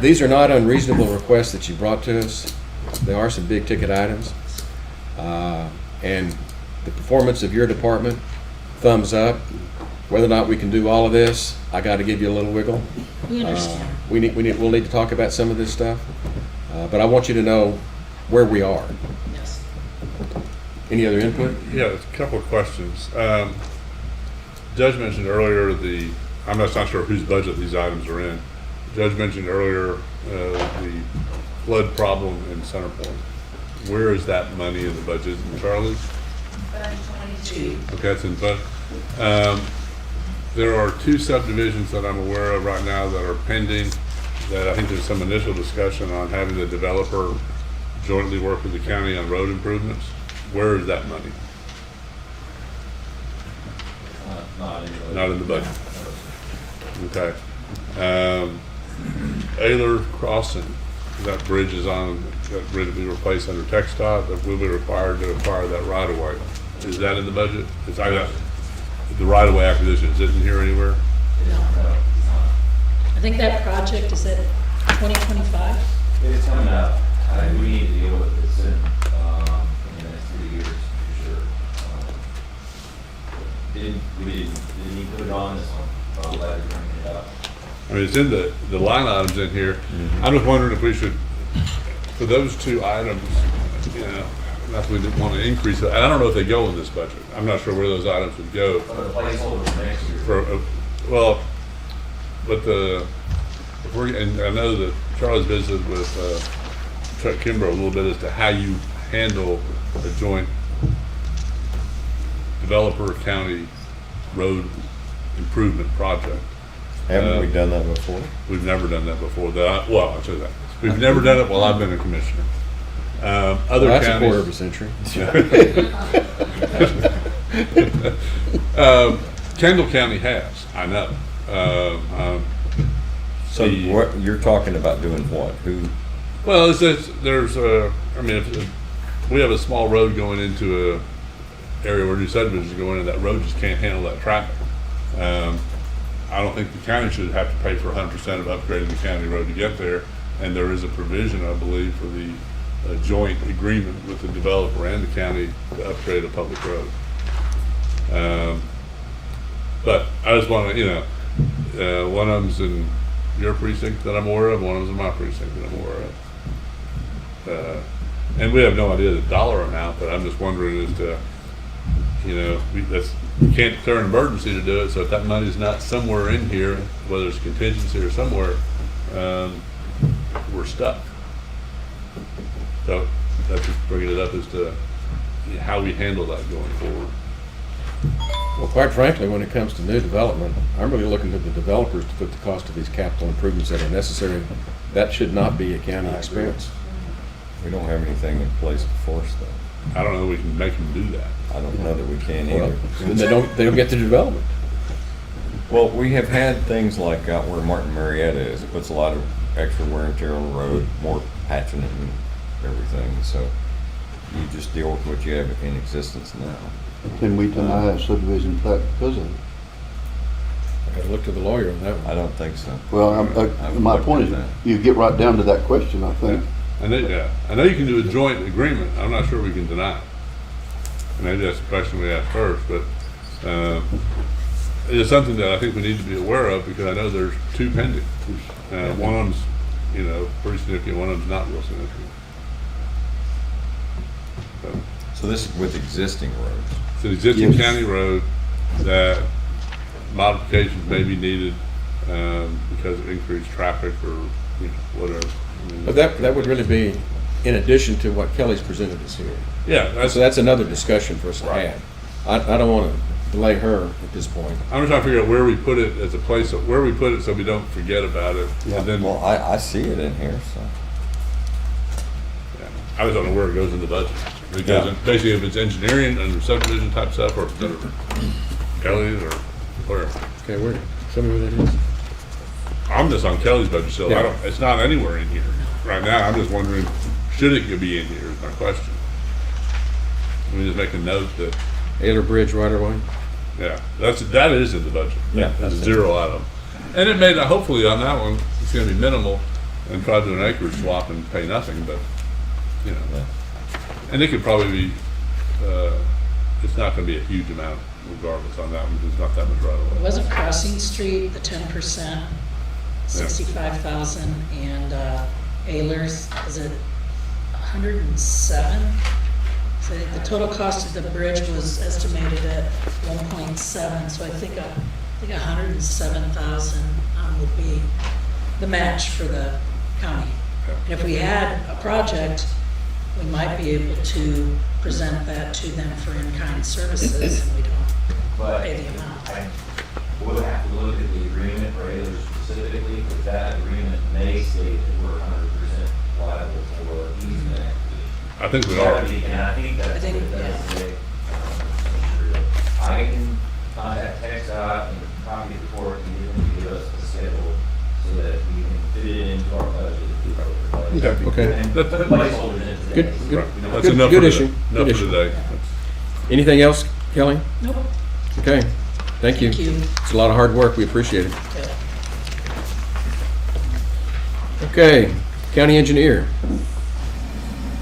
these are not unreasonable requests that you brought to us. There are some big ticket items. And the performance of your department, thumbs up. Whether or not we can do all of this, I got to give you a little wiggle. We understand. We'll need to talk about some of this stuff. But I want you to know where we are. Yes. Any other input? Yeah, a couple of questions. Judge mentioned earlier I'm not sure whose budget these items are in. Judge mentioned earlier the flood problem in Center Point. Where is that money in the budget? In Charlie's? Fund 22. Okay, that's in fund. There are 2 subdivisions that I'm aware of right now that are pending, that I think there's some initial discussion on having the developer jointly work with the county on road improvements. Where is that money? Not in the budget. Okay. Ayler Crossing, that bridge will be replaced under TxDOT, that will be required to acquire that right of way. Is that in the budget? The right of way acquisition, is it in here anywhere? I think that project is at 2025. It's coming up. We need to deal with this in the next 3 years, for sure. Didn't he put it on this one? I'm glad you're bringing it up. I mean, it's in the line items in here. I'm just wondering if we should, for those 2 items, you know, not that we didn't want to increase it. I don't know if they go in this budget. I'm not sure where those items would go. But the placeholder for next year. And I know that Charlie's visited with Chuck Kimbrough a little bit as to how you handle a joint developer county road improvement project. Haven't we done that before? We've never done that before. I'll tell you that. We've never done it while I've been a commissioner. Other That's a counties, quarter of a century. Kendall County has, I know. So what, you're talking about doing what? Who? Well, if we have a small road going into a area where new subdivisions are going in, that road just can't handle that traffic. I don't think the county should have to pay for 100% of upgrading the county road to get there. And there is a provision, I believe, for the joint agreement with the developer and the county to upgrade a public road. But I just want to, one of them's in your precinct that I'm aware of, one of them's in my precinct that I'm aware of. And we have no idea the dollar amount, but I'm just wondering as to, we can't declare an emergency to do it, so if that money's not somewhere in here, whether it's contingency or somewhere, we're stuck. So that's just bringing it up as to how we handle that going forward. Well, quite frankly, when it comes to new development, I'm really looking to the developers to put the cost of these capital improvements that are necessary. That should not be a county expense. We don't have anything in place to force that. I don't know if we can make them do that. I don't know that we can Well, either. then they don't get the development. Well, we have had things like out where Martin Marietta is. It puts a lot of extra wear and tear on the road, more patching it and everything. So you just deal with what you have in existence now. Can we deny that subdivision plat because of it? I gotta look to the lawyer on that one. I don't think so. Well, I've my looked point at is, that. you get right down to that question, I think. I know you can do a joint agreement. I'm not sure we can deny it. And maybe that's the question we asked first, but it is something that I think we need to be aware of because I know there's 2 pending. One of them's, pretty significant. One of them's not real significant. So this is with existing roads. It's an existing Yes. county road that modifications may be needed because of increased traffic or whatever. But that would really be in addition to what Kelly's presented us here. Yeah, So that's another discussion for us to Right. have. I don't want to delay her at this point. I'm just trying to figure out where we put it as a place, where we put it so we don't forget about it. Yeah. And then, Well, I see it in here, so. yeah, I just don't know where it goes in the budget. Because Yeah. basically if it's engineering under subdivision type stuff or if it's under Kelly's or where. Okay, show me where that is. I'm just on Kelly's budget, so Yeah. it's not anywhere in here right now. I'm just wondering, should it be in here is my question. Let me just make a note that, Ayler Bridge right away. yeah, that is in the budget. Yeah, That's a that's zero item. And it may, hopefully on that one, it's gonna be minimal and try to do an acreage swap and pay nothing, but, Yeah. and it could probably be, it's not gonna be a huge amount regardless on that one, because it's not that much right away. Wasn't Crossing Street the 10%, 65,000, and Ayler's, is it 107? So I think the total cost of the bridge was estimated at 1.7, so I think 107,000 would be the match for the county. And if we had a project, we might be able to present that to them for in-kind services, and we don't But pay the amount. I would have to look at the agreement rather specifically, because that agreement may state that we're 100% liable for easement. I think we are. And I think that's I think, what it does yeah. say. I can contact TxDOT and copy the report and get them to give us a schedule so that we can fit it into our budget. Okay. And put placeholders in Good, today. good. That's Good- enough good for issue. today. Good Enough issue. for today. Anything else, Kelly? Nope. Okay, thank you. Thank you. It's a lot of hard work, we appreciate it. Yeah. Okay, county engineer,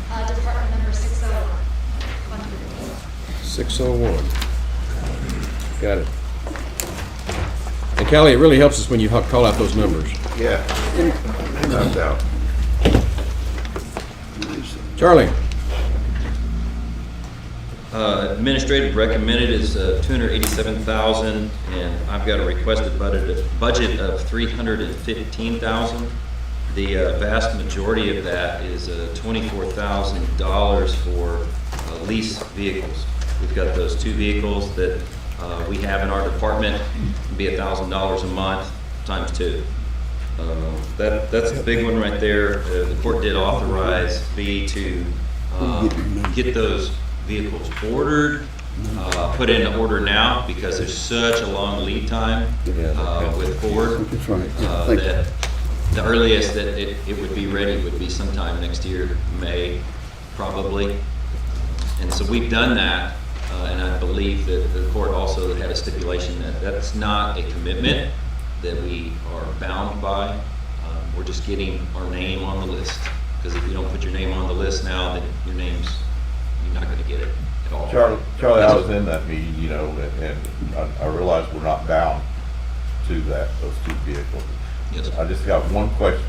Department number 601. 601. Got it. And Kelly, it really helps us when you call out those numbers. Yeah. No doubt. Charlie? Administrative recommended is 287,000, and I've got a requested budget of 315,000. The vast majority of that is $24,000 for lease vehicles. We've got those two vehicles that we have in our department, be $1,000 a month times two. That's the big one right there. The court did authorize me to get those vehicles ordered, put in an order now because there's such a long lead time with Ford. That's right. Yeah, thank you. That the earliest that it would be ready would be sometime next year, May, probably. And so we've done that, and I believe that the court also had a stipulation that that's not a commitment that we are bound by. We're just getting our name on the list, because if you don't put your name on the list now, then you're not gonna get it at all. Charlie, I was in that meeting, you know, and I realized we're not bound to those two vehicles. Yes. I just got one question.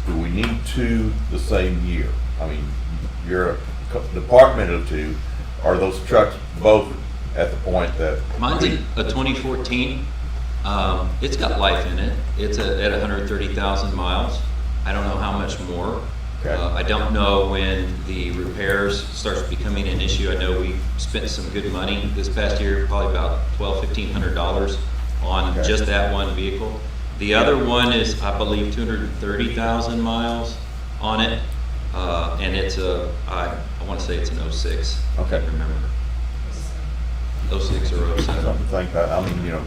Do we need two the same year? I mean, you're a department of two. Are those trucks both at the point that? Mine's a 2014. It's got life in it. It's at 130,000 miles. I don't know how much more. Okay. I don't know when the repairs starts becoming an issue. I know we spent some good money this past year, probably about $1,200-$1,500 on Okay. just that one vehicle. The other one is, I believe, 230,000 miles on it, and it's I want to say it's an 06. Okay. I can't remember. 06 or 07. Something to think about. I mean, you know,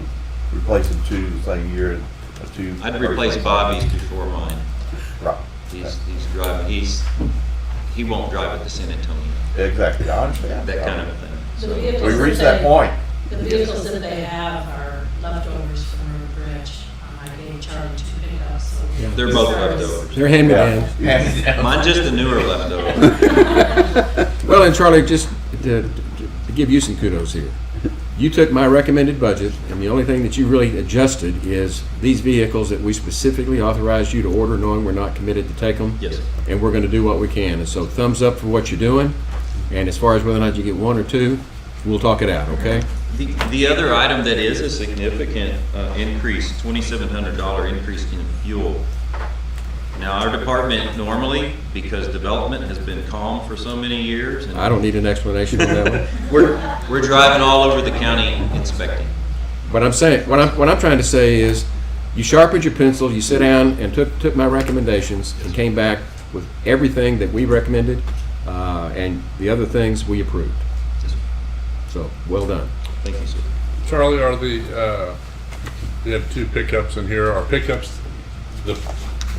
replacing two the same year, two. I'd replace Bobby's before mine. Right. He's driving, he won't drive it to San Antonio, Exactly, I understand. that kind of a thing. The So, vehicles We reached that point. The vehicles that they have are leftovers from River Bridge. I gave Charlie 2 pickups, so. they're both leftovers. They're hand-me-down. Mine's just the newer leftover. Well, and Charlie, just to give you some kudos here. You took my recommended budget, and the only thing that you really adjusted is these vehicles that we specifically authorized you to order, knowing we're not committed to take them. Yes. And we're gonna do what we can. And so thumbs up for what you're doing. And as far as whether or not you get one or two, we'll talk it out, okay? The other item that is a significant increase, $2,700 increase in fuel. Now, our department normally, because development has been calm for so many years, and I don't need an explanation on that one. we're driving all over the county inspecting. What I'm saying, what I'm trying to say is, you sharpened your pencil, you sat down and took my recommendations and came back with everything that we recommended, and the other things we approved. So, well done. Thank you, sir. Charlie, you have two pickups in here. Are pickups the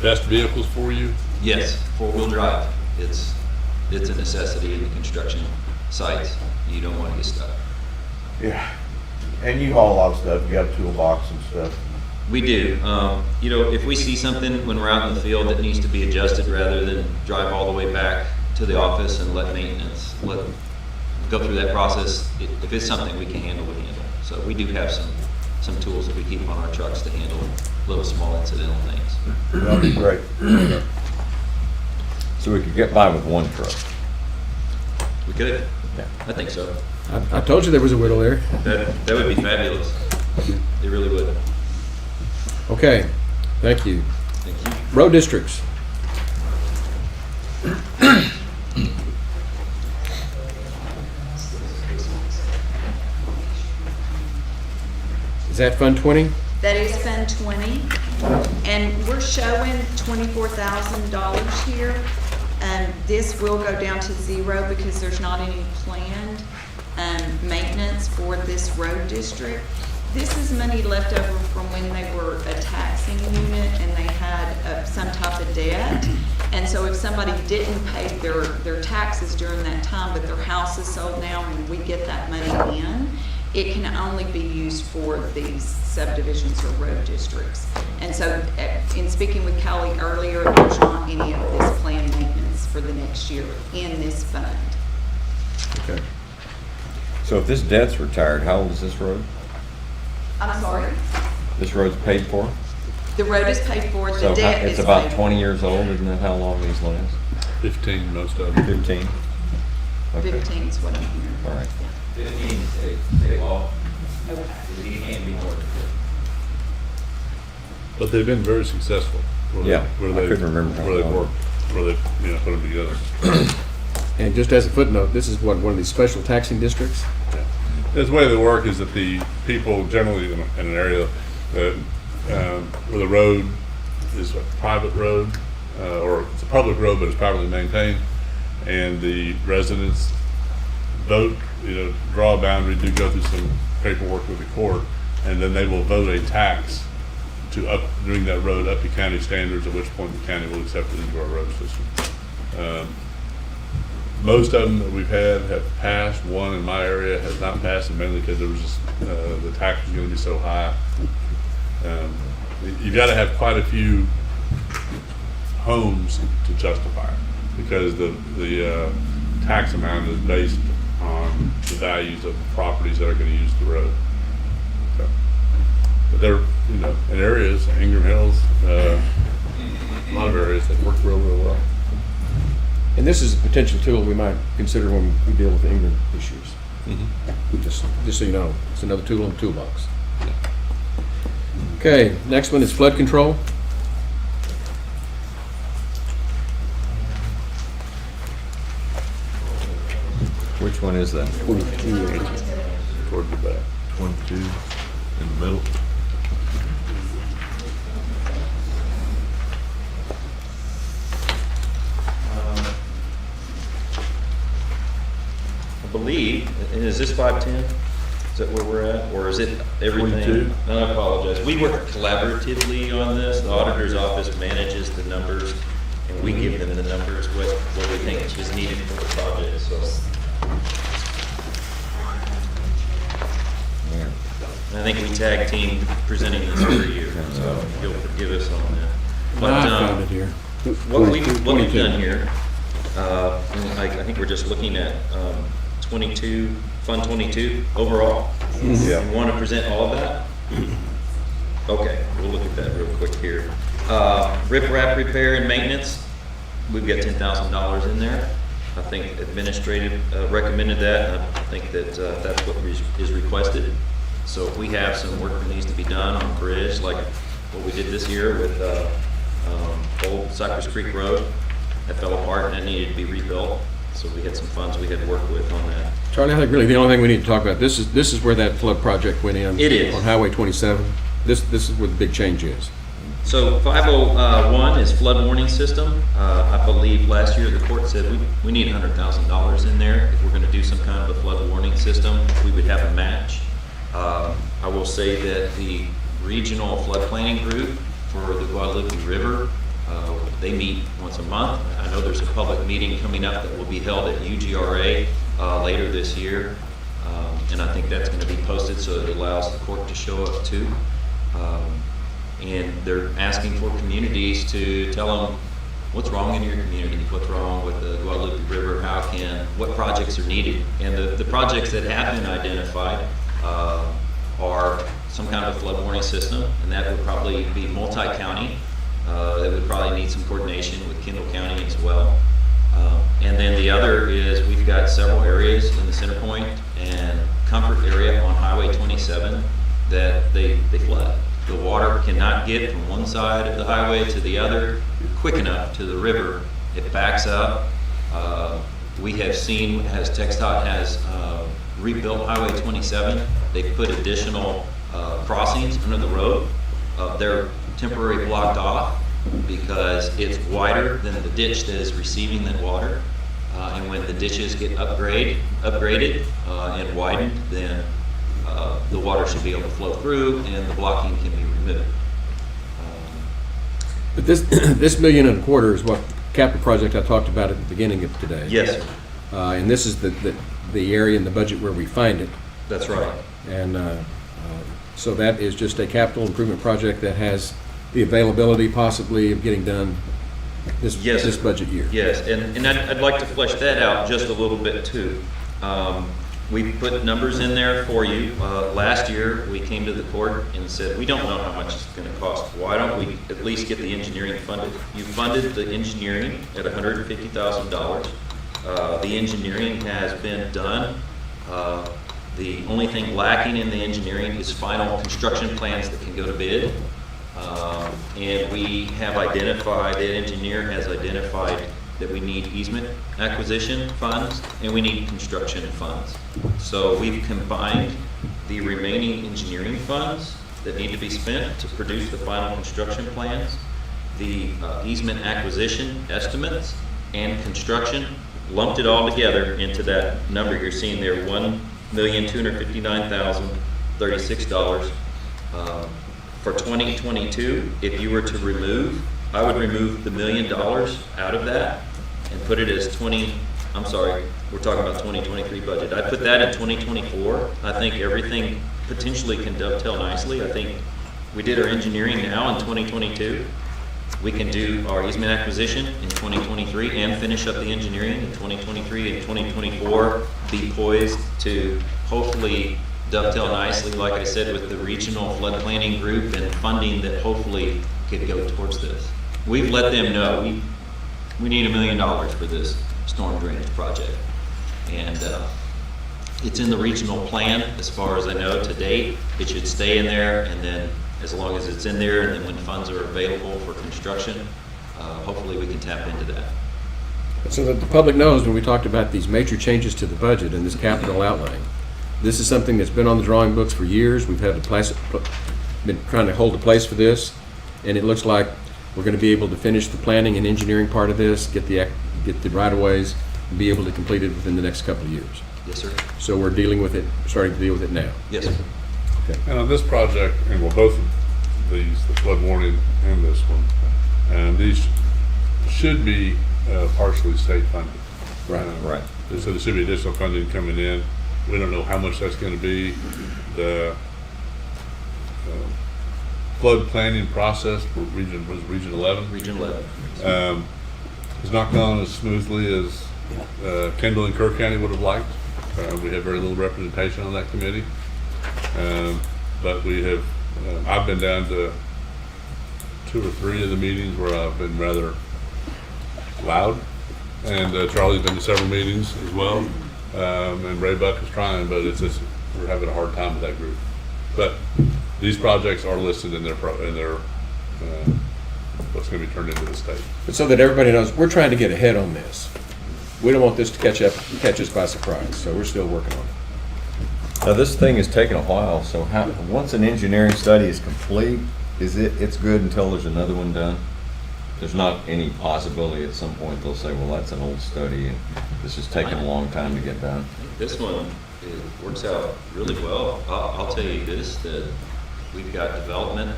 best vehicles for you? Yes, four-wheel drive. It's a necessity in the construction sites. You don't want to get stuck. Yeah. And you haul a lot of stuff. You got a toolbox and stuff. We do. You know, if we see something when we're out in the field that needs to be adjusted, rather than drive all the way back to the office and let maintenance go through that process, if it's something we can handle, we handle. So we do have some tools that we keep on our trucks to handle little small incidental things. That'd be great. Mm-hmm. So we could get by with one truck. We Good. I think so. I told you there was a whittle there. That would be fabulous. It really would. Okay, thank you. Thank you. Road districts. Is that Fund 20? That is Fund 20, and we're showing $24,000 here. This will go down to zero because there's not any planned maintenance for this road district. This is money left over from when they were a taxing unit and they had some type of debt. And so if somebody didn't pay their taxes during that time, but their house is sold now and we get that money in, it can only be used for these subdivisions or road districts. And so in speaking with Kelly earlier, there's not any of this planned maintenance for the next year in this fund. Okay. So if this debt's retired, how old is this road? I'm sorry? This road's paid for? The road is paid for, the So debt is it's about paid for. 20 years old, isn't that how long these last? 15, most of them. 15? Okay, 15 is what I'm hearing. all right. 15 state law. It can't be more than 15. But they've been very successful. Yeah, I couldn't remember how Where they long. worked, where they, put them together. And just as a footnote, this is one of these special taxing districts? The way they work is that the people generally in an area that, where the road is a private road, or it's a public road, but it's privately maintained, and the residents vote, draw a boundary, do go through some paperwork with the court, and then they will vote a tax to bring that road up to county standards, at which point the county will accept it into our road system. Most of them that we've had have passed. One in my area has not passed, and mainly because there was just, the tax was going to be so high. You've got to have quite a few homes to justify it, because the tax amount is based on the values of the properties that are going to use the road. So, but they're, in areas, Ingram Hills, a lot of areas that work real well. And this is a potential tool we might consider when we deal with the Ingram issues. Mm-hmm. Just so you know, it's another tool in the toolbox. Okay, next one is flood control. Which one is that? Toward the back. 22 in the middle. I believe, and is this 510? Is that where we're at, or is it everything? 22. No, I apologize. We work collaboratively on this. The auditor's office manages the numbers, and we give them the numbers, what we think is needed for the project, so. I think we tag team presenting this every year, so you'll forgive us on that. But, I found it here. what we've 22. done here, I think we're just looking at 22, Fund 22 overall. Yeah. You want to present all of that? Okay, we'll look at that real quick here. Rip-rap repair and maintenance, we've got $10,000 in there. I think administrative recommended that, and I think that that's what is requested. So if we have some work that needs to be done on bridge, like what we did this year with Old Cypress Creek Road, that fell apart and it needed to be rebuilt. So we had some funds we had to work with on that. Charlie, I think really the only thing we need to talk about, this is where that flood project went in. It is. On Highway 27. This is where the big change is. So 501 is flood warning system. I believe last year the court said we need $100,000 in there. If we're going to do some kind of a flood warning system, we would have a match. I will say that the regional flood planning group for the Guadalupe River, they meet once a month. I know there's a public meeting coming up that will be held at UGRA later this year. And I think that's going to be posted so it allows the court to show up too. And they're asking for communities to tell them what's wrong in your community, what's wrong with the Guadalupe River, what projects are needed. And the projects that have been identified are some kind of a flood warning system, and that would probably be multi-county. That would probably need some coordination with Kendall County as well. And then the other is we've got got several areas in the center point and comfort area on Highway 27 that they flood. The water cannot get from one side of the highway to the other quick enough to the river. It backs up. We have seen, as TxDOT has rebuilt Highway 27, they've put additional crossings under the road. They're temporarily blocked off because it's wider than the ditch that is receiving that water. And when the ditches get upgraded and widened, then the water should be able to flow through and the blocking can be removed. But this, this $1.25 million is what capital project I talked about at the beginning of today. Yes, sir. And this is the area in the budget where we find it. That's right. And so that is just a capital improvement project that has the availability possibly of getting done this, Yes, this sir. budget year. Yes, and I'd like to flesh that out just a little bit too. We put numbers in there for you. Last year, we came to the court and said, we don't know how much it's going to cost. Why don't we at least get the engineering funded? You funded the engineering at $150,000. The engineering has been done. The only thing lacking in the engineering is final construction plans that can go to bid. And we have identified, the engineer has identified that we need easement acquisition funds and we need construction funds. So we've combined the remaining engineering funds that need to be spent to produce the final construction plans, the easement acquisition estimates, and construction, lumped it all together into that number you're seeing there, $1,259,036. For 2022, if you were to remove, I would remove the $1 million out of that and put it as we're talking about 2023 budget. I'd put that in 2024. I think everything potentially can dovetail nicely. I think we did our engineering now in 2022. We can do our easement acquisition in 2023 and finish up the engineering in 2023 and 2024, be poised to hopefully dovetail nicely, like I said, with the regional flood planning group and funding that hopefully could go towards this. We've let them know we need $1 million for this storm drainage project. And it's in the regional plan as far as I know to date. It should stay in there, and then as long as it's in there, and then when funds are available for construction, hopefully we can tap into that. So that the public knows, when we talked about these major changes to the budget and this capital outlay, this is something that's been on the drawing books for years. We've had been trying to hold a place for this, and it looks like we're going to be able to finish the planning and engineering part of this, get the right-of-ways, and be able to complete it within the next couple of years. Yes, sir. So we're dealing with it, starting to deal with it now. Yes, sir. Okay. And on this project, and well, both of these, the flood warning and this one, and these should be partially state funded. Right. Right. So there should be additional funding coming in. We don't know how much that's going to be. The flood planning process for Region 11. Region 11. Has not gone as smoothly as Kendall and Kerr County would have liked. We have very little representation on that committee. But we have, I've been down to 2 or 3 of the meetings where I've been rather loud. And Charlie's been to several meetings as well. And Ray Buck is trying, but it's just, we're having a hard time with that group. But these projects are listed in their what's going to be turned into the state. But so that everybody knows, we're trying to get ahead on this. We don't want this to catch us by surprise, so we're still working on it. Now, this thing has taken a while, so once an engineering study is complete, it's good until there's another one done? There's not any possibility at some point they'll say, well, that's an old study and this is taking a long time to get done? This one, it works out really well. I'll tell you this, that we've got development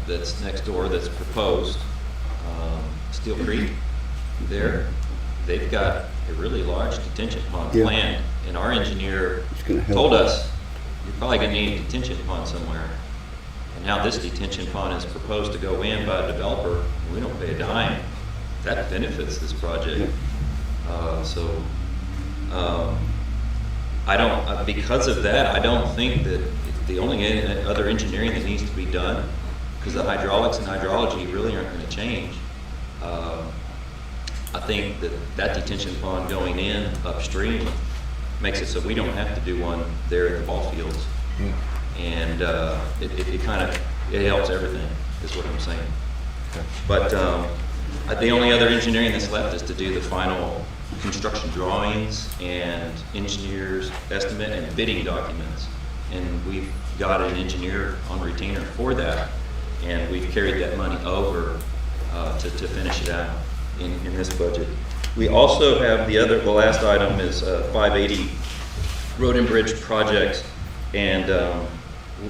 that's next door that's proposed. Steel Creek there, they've got a really large detention pond planned, and our engineer told us, you're probably gonna need a detention pond somewhere. And now this detention pond is proposed to go in by a developer, and we don't pay a dime. That benefits this project. I don't, because of that, I don't think that the only other engineering that needs to be done, because the hydraulics and hydrology really aren't going to change. I think that detention pond going in upstream makes it so we don't have to do one there at the ball fields. And it helps everything, is what I'm saying. But the only other engineering that's left is to do the final construction drawings and engineer's estimate and bidding documents. And we've got an engineer on retainer for that, and we've carried that money over to finish it out in this budget. We also have the last item is 580 road and bridge projects, and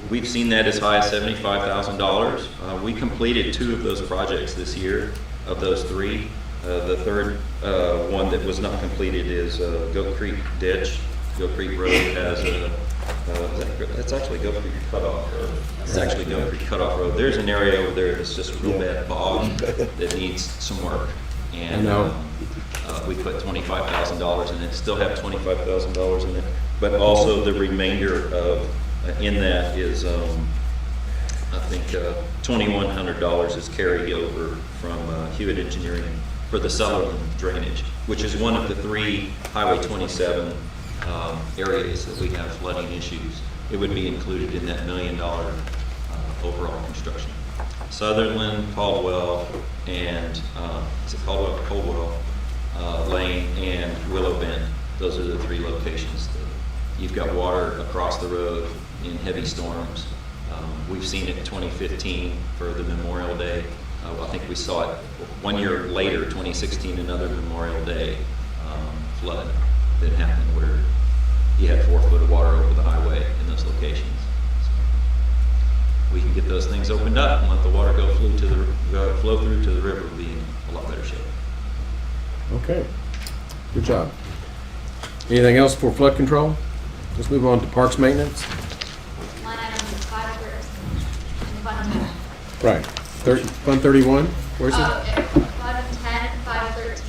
we've seen that as high as $75,000. We completed 2 of those projects this year, of those 3. The third one that was not completed is Goat Creek Ditch. Goat Creek Road has that's actually Goat Creek Cutoff Road. It's actually Goat Creek Cutoff Road. There's an area over there that's just real bad bog that needs some work. And we put $25,000 in it, still have $25,000 in it. But also the remainder of in that is, I think, $2,100 is carried over from Hewitt Engineering for the Sutherland drainage, which is one of the 3 Highway 27 areas that we have flooding issues. It would be included in that $1 million overall construction. Sutherland, Caldwell, and is it Caldwell or Coldwell, Lane, and Willow Bend. Those are the 3 locations. You've got water across the road in heavy storms. We've seen it in 2015 for the Memorial Day. I think we saw it 1 year later, 2016, another Memorial Day flood that happened where you had 4 foot of water over the highway in those locations. So we can get those things opened up and let the water flow through to the river, be in a lot better shape. Okay, good job. Anything else for flood control? Let's move on to parks maintenance. Line item 513 and Fund 10. Right. Fund 31, where's it? Fund 10, 513.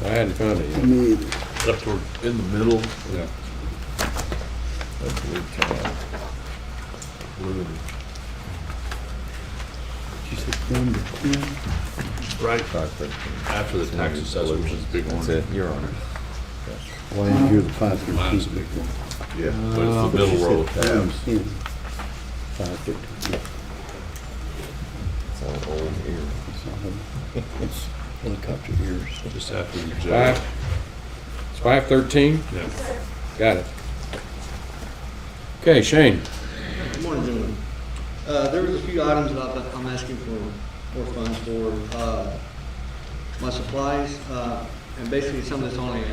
I hadn't found it yet. Me either. Up toward, in the middle, yeah. That's a weird time. She said, number 10. Right 513. after the tax assessment, which is a big one. That's it, you're on it. Why didn't you hear the Mine's a 513? big one. Yeah. But it's the middle row of tabs. 513. It's an old ear. It's helicopter ears. Just after the jail. It's 513? Yeah. Got it. Okay, Shane. Good morning, gentlemen. There was a few items that I'm asking for more funds for. My supplies, and basically some of this only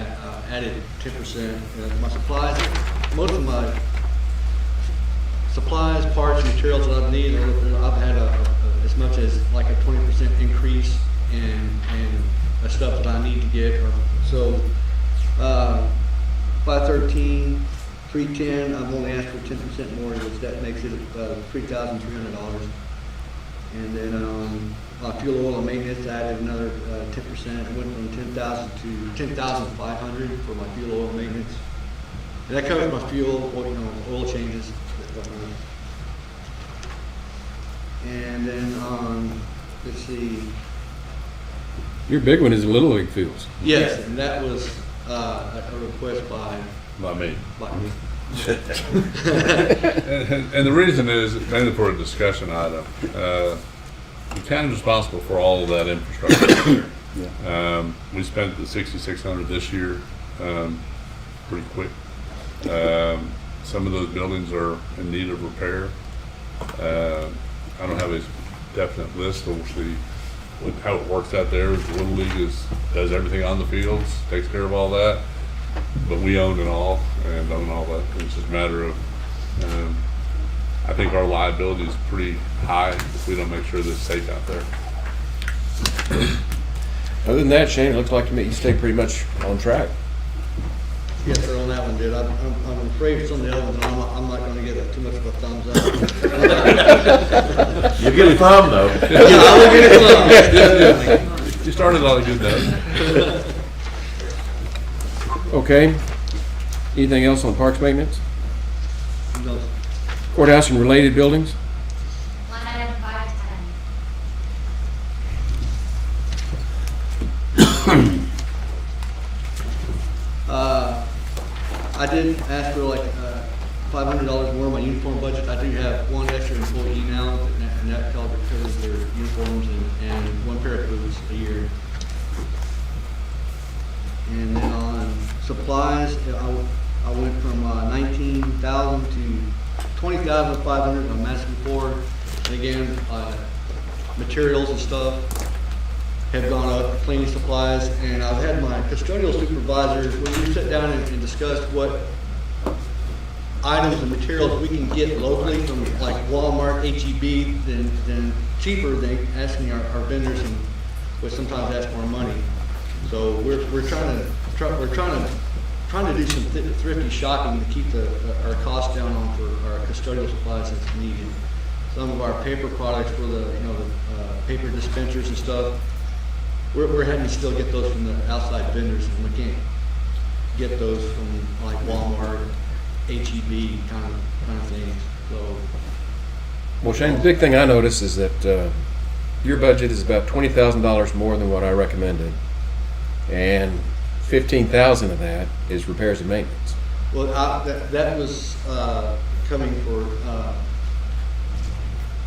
added 10%. My supplies, most of my supplies, parts, materials that I've needed, I've had as much as like a 20% increase in the stuff that I need to get. So 513, 310, I've only asked for 10% more, which that makes it $3,300. And then my fuel, oil, and maintenance, I added another 10%. It went from 10,000 to 10,500 for my fuel, oil, and maintenance. And that covers my fuel, oil changes. And then let's see. Your big one is Little League fields. Yes, and that was a request by Me. me. And the reason is mainly for a discussion item. The county is responsible for all of that infrastructure. We spent the $6,600 this year, pretty quick. Some of those buildings are in need of repair. I don't have a definite list. We'll see how it works out there. The Little League does everything on the fields, takes care of all that. But we own it all and own all that. It's just a matter of, I think our liability is pretty high if we don't make sure that it's safe out there. Other than that, Shane, it looks like to me you stay pretty much on track. Yes, sir, on that one, dude. I'm afraid for some of the other ones, I'm not gonna give it too much of a thumbs up. You get a thumb though. Yeah, I will give it a thumb. You started on a good note. Okay, Anything else on parks maintenance? No, Courthouse and related buildings? Line item 510. I did ask for like $500 more in my uniform budget. I do have one extra employee now, and that covers their uniforms and one pair of boots a year. And then on supplies, I went from 19,000 to 20,500. I'm asking for. And again, materials and stuff have gone up, cleaning supplies, and I've had my custodial supervisor, when we sat down and discussed what items and materials we can get locally from like Walmart, HEB, then cheaper, they asking our vendors and would sometimes ask more money. So we're trying to do some thrifty shopping to keep our costs down on for our custodial supplies that's needed. Some of our paper products for the paper dispensers and stuff, we're having to still get those from the outside vendors, and we can't get those from like Walmart, HEB kind of things. So, Well, Shane, the big thing I noticed is that your budget is about $20,000 more than what I recommended, and $15,000 of that is repairs and maintenance. well, that was coming for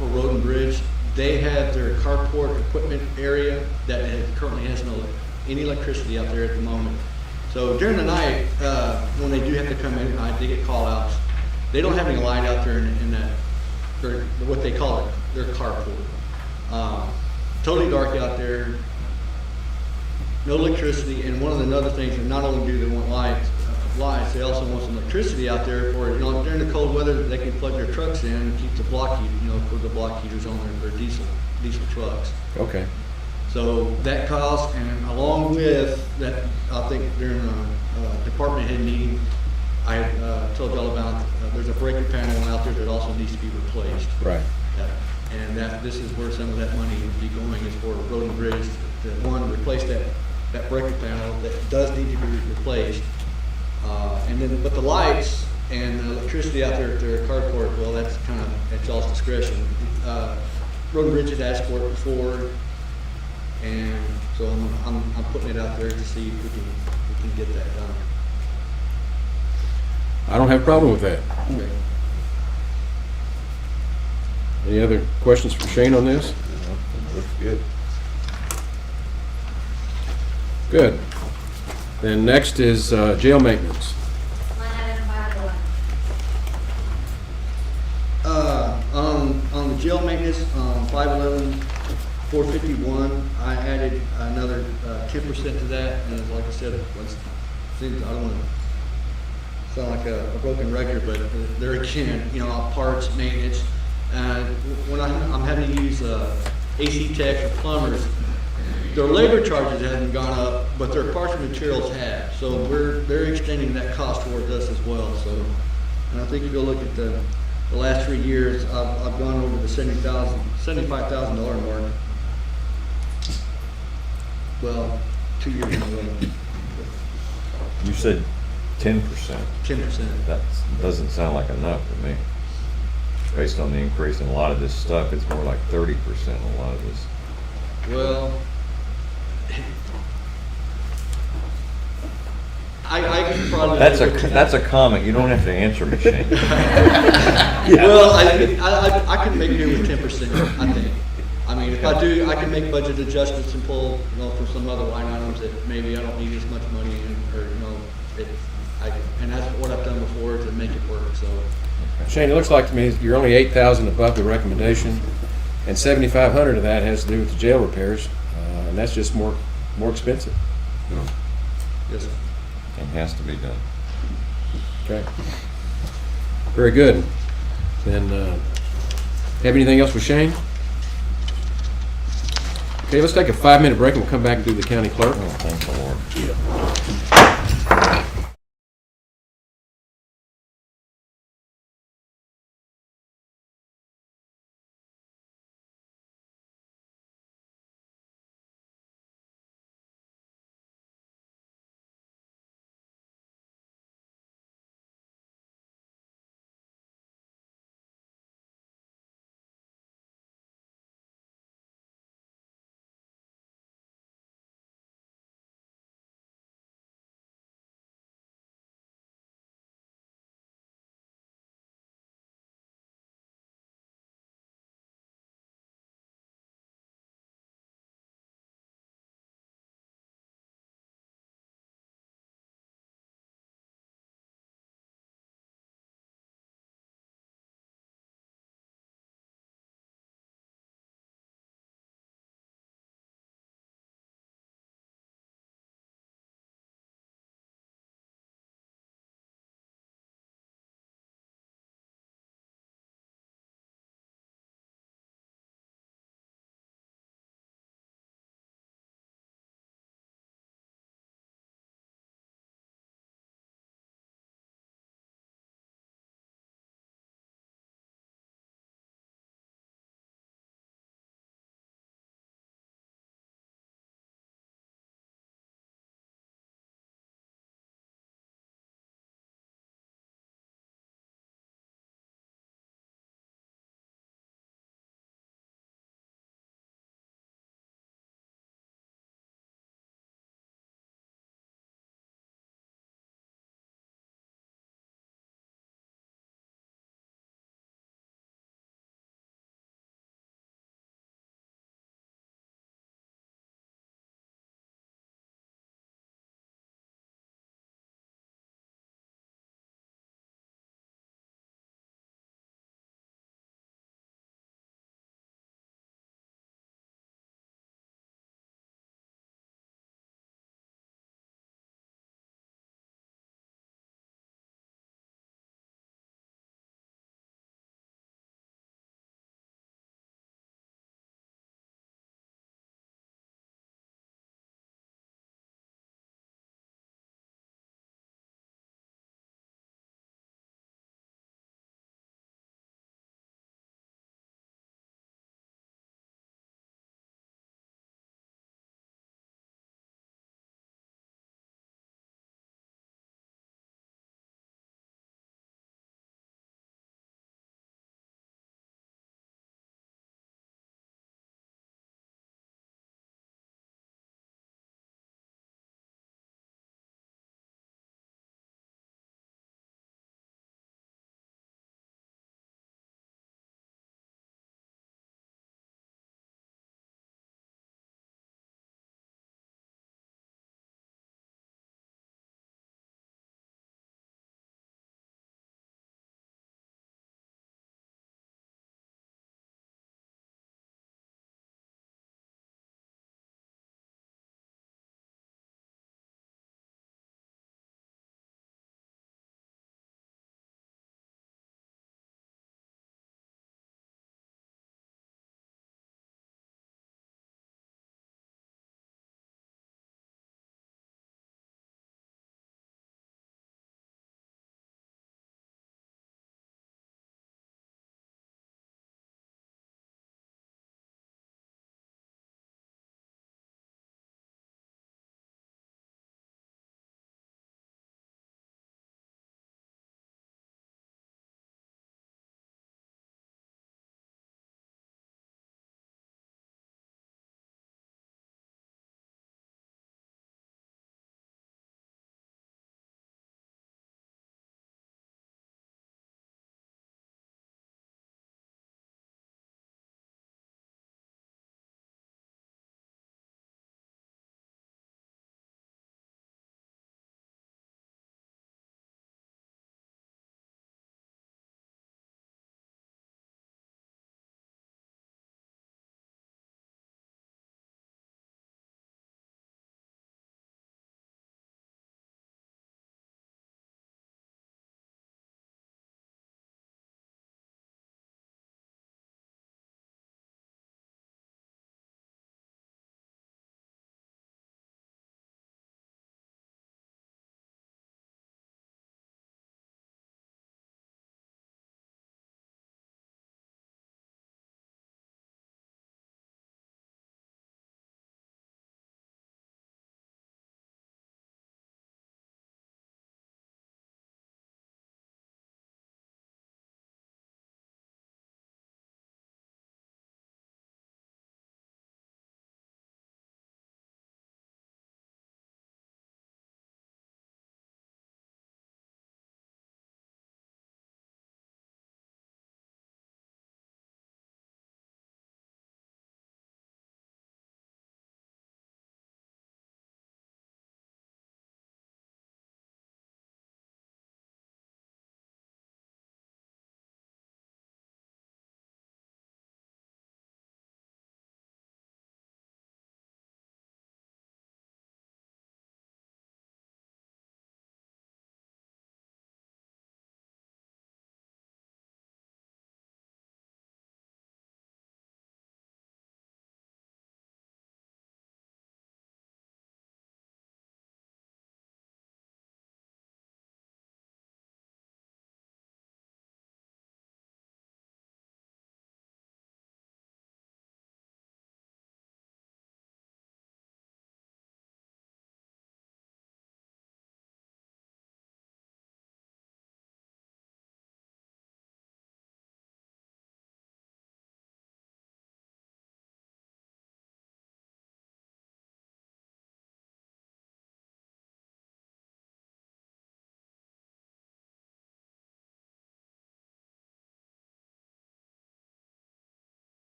Road and Bridge. They have their carport equipment area that currently has any electricity out there at the moment. So during the night, when they do have to come in, they get call outs. They don't have any light out there in that, what they call it, their carport. Totally dark out there, no electricity, and one of the other things, and not only do they want lights, they also want some electricity out there for, during the cold weather, they can plug their trucks in and keep the block heat, for the block heaters on their diesel trucks. Okay. So that cost, and along with that, I think during a department head meeting, I told y'all about, there's a breaker panel out there that also needs to be replaced. Right. And this is where some of that money would be going, is for Road and Bridge, to one, replace that breaker panel that does need to be replaced. And then, but the lights and the electricity out there at their carport, well, that's kind of at y'all's discretion. Road and Bridge had asked for it before, and so I'm putting it out there to see if we can get that done. I don't have a problem with that. Okay. Any other questions for Shane on this? Looks good. Good. Then next is jail maintenance. Line item 511. On the jail maintenance, 511, 451, I added another 10% to that, and like I said, I don't want to sound like a broken record, but there again, parts, maintenance. When I'm having to use AC techs or plumbers, their labor charges haven't gone up, but their parts and materials have. So they're extending that cost towards us as well. So, and I think if you look at the last 3 years, I've gone over the $75,000 mark. Well, 2 years in a row. You said 10%. 10%. That doesn't sound like enough to me. Based on the increase in a lot of this stuff, it's more like 30% a lot of this. Well, I could probably. That's a comment. You don't have to answer me, Shane. Well, I can make do with 10%, I think. I mean, if I do, I can make budget adjustments and pull, for some other line items that maybe I don't need as much money in, or, and that's what I've done before to make it work, so. Shane, it looks like to me you're only $8,000 above the recommendation, and $7,500 of that has to do with the jail repairs, and that's just more expensive. Yes, sir. It has to be done. Okay. Very good. Then, have anything else for Shane? Okay, let's take a 5-minute break and we'll come back and do the county clerk. Oh, thank the Lord.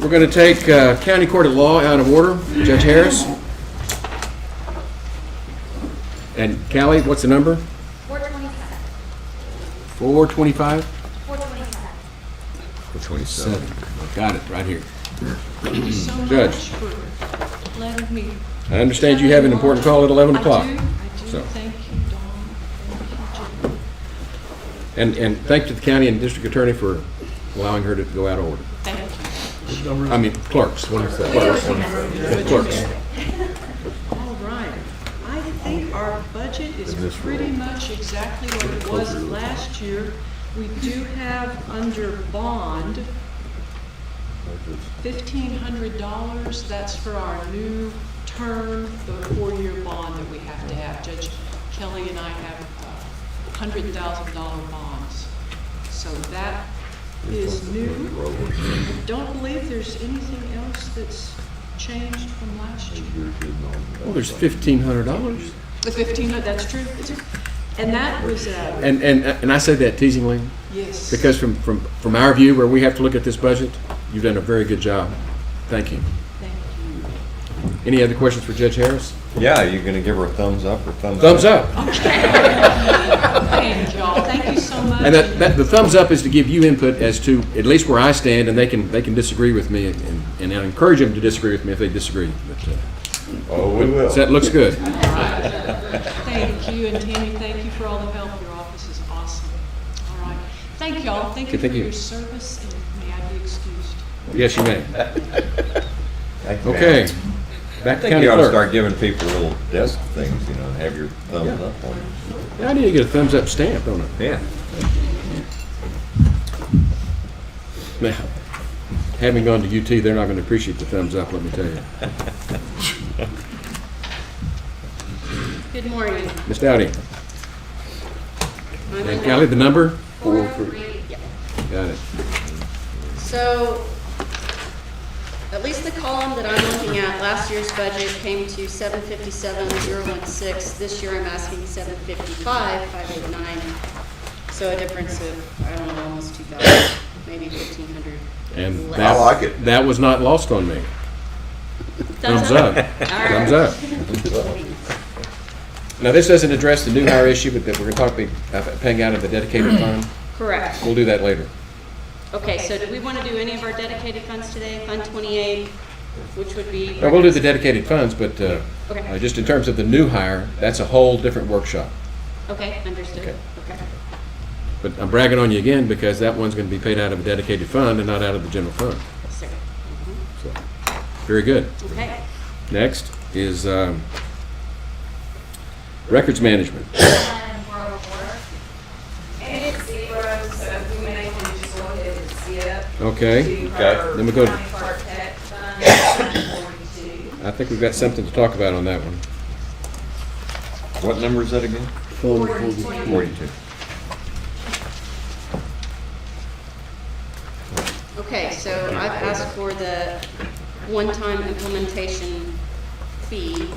We're going to take County Court of Law out of order. Judge Harris. And Callie, what's the number? 427. 425? 427. 427. Got it, right here. Thank you so Judge. much for letting me. I understand you have an important call at 11 o'clock. I do. So. Thank you, Dawn. Thank you, Jim. And thanks to the county and district attorney for allowing her to go out of order. Thank you. I mean, clerks. Clerks. All right. I think our budget is pretty much exactly what it was last year. We do have under bond $1,500. That's for our new term, the 4-year bond that we have to have. Judge Kelly and I have $100,000 bonds. So that is new. I don't believe there's anything else that's changed from last year. Well, there's $1,500. The 1,500, that's true. And that was, And I say that teasingly. yes. Because from our view, where we have to look at this budget, you've done a very good job. Thank you. Thank you. Any other questions for Judge Harris? Yeah, you're gonna give her a thumbs up or thumbs Thumbs down? up. Thank y'all. Thank you so much. And that the thumbs up is to give you input as to at least where I stand, and they can disagree with me, and I encourage them to disagree with me if they disagree. But, Oh, we will. so that looks good. Thank you, and Tammy, thank you for all the help. Your office is awesome. All right. Thank y'all. Thank you Thank for you. your service, and may I be excused. Yes, you may. Thank you, Okay. ma'am. Back I to think county you ought to clerk. start giving people little desk things, you know, and have your thumbs up on it. Yeah, I need to get a thumbs up stamp, don't I? Yeah. Now, having gone to UT, they're not going to appreciate the thumbs up, let me tell you. Good morning. Ms. Dowdy. I'm And Callie, the number? 403. Got it. So, at least the column that I'm looking at, last year's budget came to 757,016. This year I'm asking 755,589. So a difference of, I don't know, almost 2,000, maybe 1,500 And less. I like it. that was not lost on me. Thumbs up. All right. Thumbs up. Now, this doesn't address the new hire issue, but that we're going to talk about paying out of the dedicated fund. Correct. We'll do that later. Okay, so do we want to do any of our dedicated funds today? Fund 28, which would be... Now, we'll do the dedicated funds, but Okay. just in terms of the new hire, that's a whole different workshop. Okay, understood. Okay. Okay. But I'm bragging on you again because that one's going to be paid out of a dedicated fund and not out of the general fund. Yes, sir. So, very good. Okay. Next is records management. And we're over order. And it's zero, so if we may want to just go ahead and skip. Okay. To her Then we go to- county clerk tech fund, Fund 42. I think we've got something to talk about on that one. What number is that again? Fund 42. 42. Okay, so I've asked for the one-time implementation fee.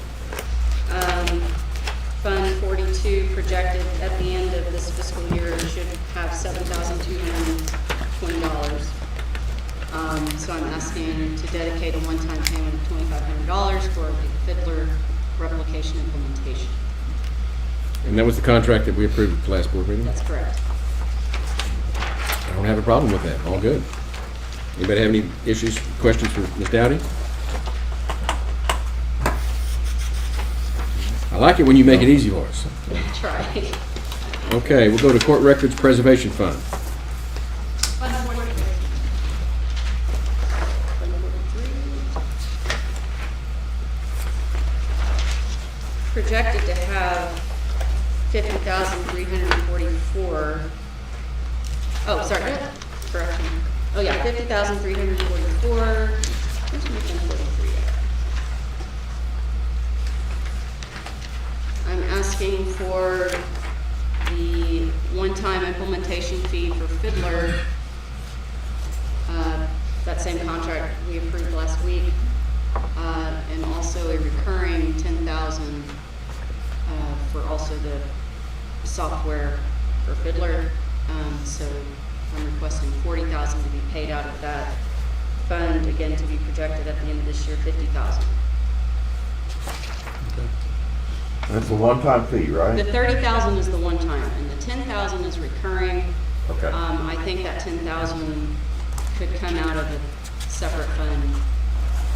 Fund 42 projected at the end of this fiscal year should have $7,220. So I'm asking to dedicate a one-time payment of $2,500 for the Fiddler replication implementation. And that was the contract that we approved at the last board meeting. That's correct. I don't have a problem with that. All good. Anybody have any issues, questions for Ms. Dowdy? I like it when you make it easy for us. Try. Okay, we'll go to Court Records Preservation Fund. Fund 43. Projected to have 50,344. Oh, sorry, correction. Oh, yeah, 50,344. Where's my 1043 at? I'm asking for the one-time implementation fee for Fiddler. That same contract we approved last week. And also a recurring 10,000 for also the software for Fiddler. So I'm requesting 40,000 to be paid out of that fund, again, to be projected at the end of this year, 50,000. That's a one-time fee, right? The 30,000 is the one time, and the 10,000 is recurring. Okay. I think that 10,000 could come out of a separate fund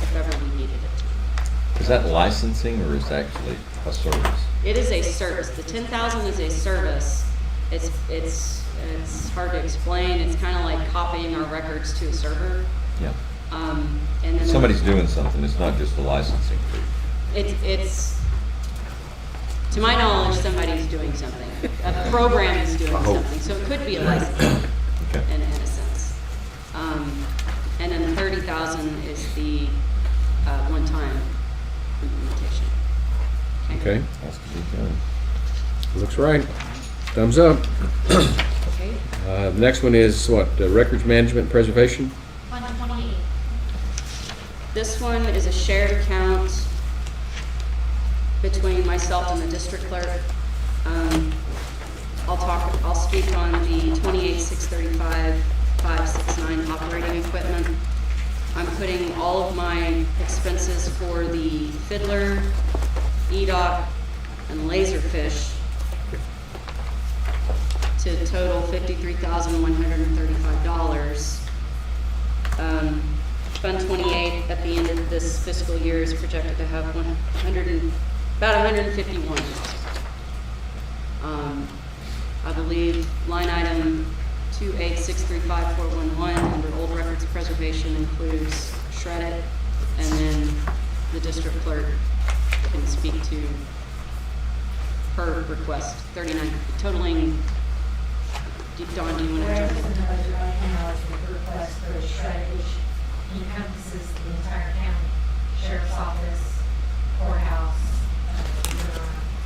if ever we needed it. Is that licensing or is it actually a service? It is a service. The 10,000 is a service. It's hard to explain. It's kind of like copying our records to a server. Yeah. And then Somebody's doing something, it's not just a licensing fee. It's to my knowledge, somebody's doing something. A program is doing something, so it could be a license Okay. in a sense. And then 30,000 is the one-time implementation. Okay, Has to be done. looks right. Thumbs up. Okay. The next one is what, records management and preservation? Fund 28. This one is a shared account between myself and the district clerk. I'll speak on the 28,635,569 operating equipment. I'm putting all of my expenses for the fiddler, EDOC, and laserfish to total $53,135. Fund 28 at the end of this fiscal year is projected to have about 151. I believe line item 28635,411 under old records preservation includes shred it, and then the district clerk can speak to her request, 39, totaling, Dawn, do you want to jump in? Whereas the budget right now is the request for the shred, which encompasses the entire county, sheriff's office, courthouse,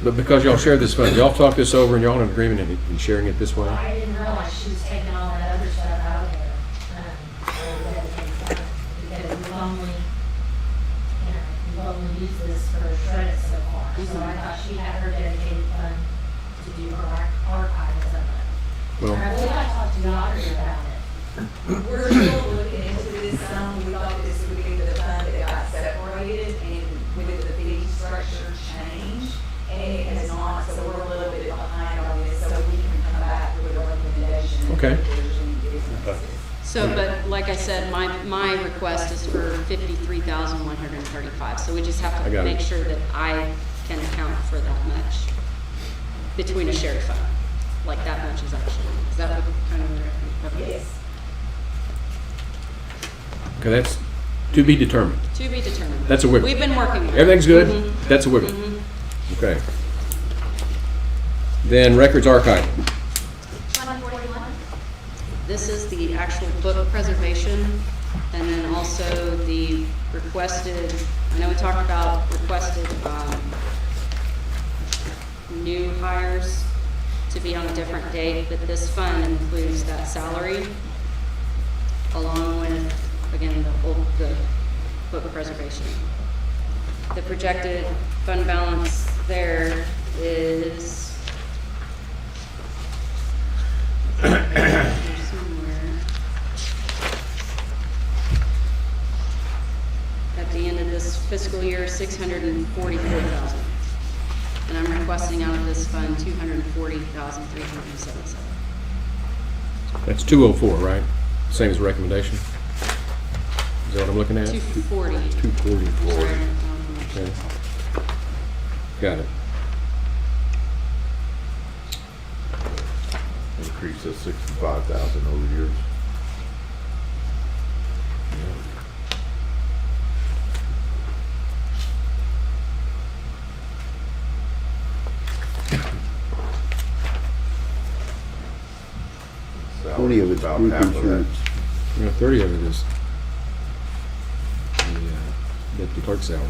But because y'all share this fund, y'all talk this over and y'all in agreement in sharing it this way? I didn't realize she was taking all that other stuff out of there. Because we've only used this for shredded so far. So I thought she had her dedicated fund to do her archives of it. Well, I believe I talked to the auditor about it. We're still looking into this some. We thought this would be the fund that got separated and with the fee structure change. And it has not, so we're a little bit behind on this, so we can come back with a recommendation. Okay. If there's any differences. So, but like I said, my request is for 53,135. So we just have I to got it. make sure that I can account for that much between a shared fund. Like that much is actually, is that what kind of? Okay. Yes. okay, that's to be determined. To be determined. That's a wiggle. We've been working on it. Everything's good? Mhm. That's a wiggle. Mhm. Okay. Then records archive. Fund 41. This is the actual book preservation, and then also the requested, I know we talked about requested new hires to be on a different date, but this fund includes that salary along with, again, the book preservation. The projected fund balance there is somewhere at the end of this fiscal year, 644,000. And I'm requesting out of this fund 240,377. That's 204, right? Same as recommendation? Is that what I'm looking at? 240. 244. Sorry. Okay. Got it. Increase to 65,000 over years. Twenty of it's About group half of that. insurance. 30 of it is the deputy clerk salary.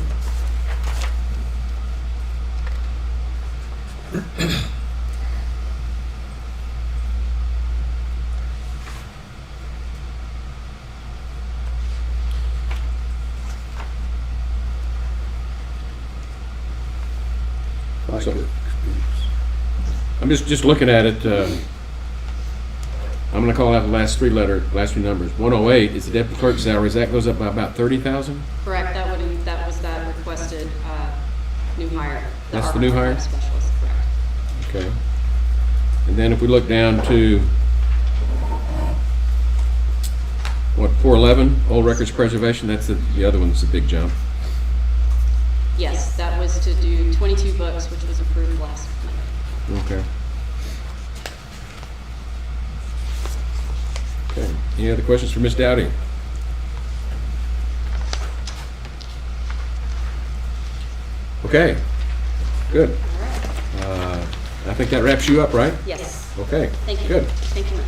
FICA So- expense. I'm just looking at it, I'm gonna call out the last three numbers. 108 is the deputy clerk salaries, that goes up by about 30,000? Correct, that was that requested, new hire. That's the new hire? archive Specialist, correct. Okay. And then if we look down to, 411, old records preservation, that's the other one that's a big jump. Yes, that was to do 22 books, which was approved last month. Okay. Okay, any other questions for Ms. Dowdy? Okay, good. I think that wraps you up, right? Yes. Okay, Thank you. good. Thank you much.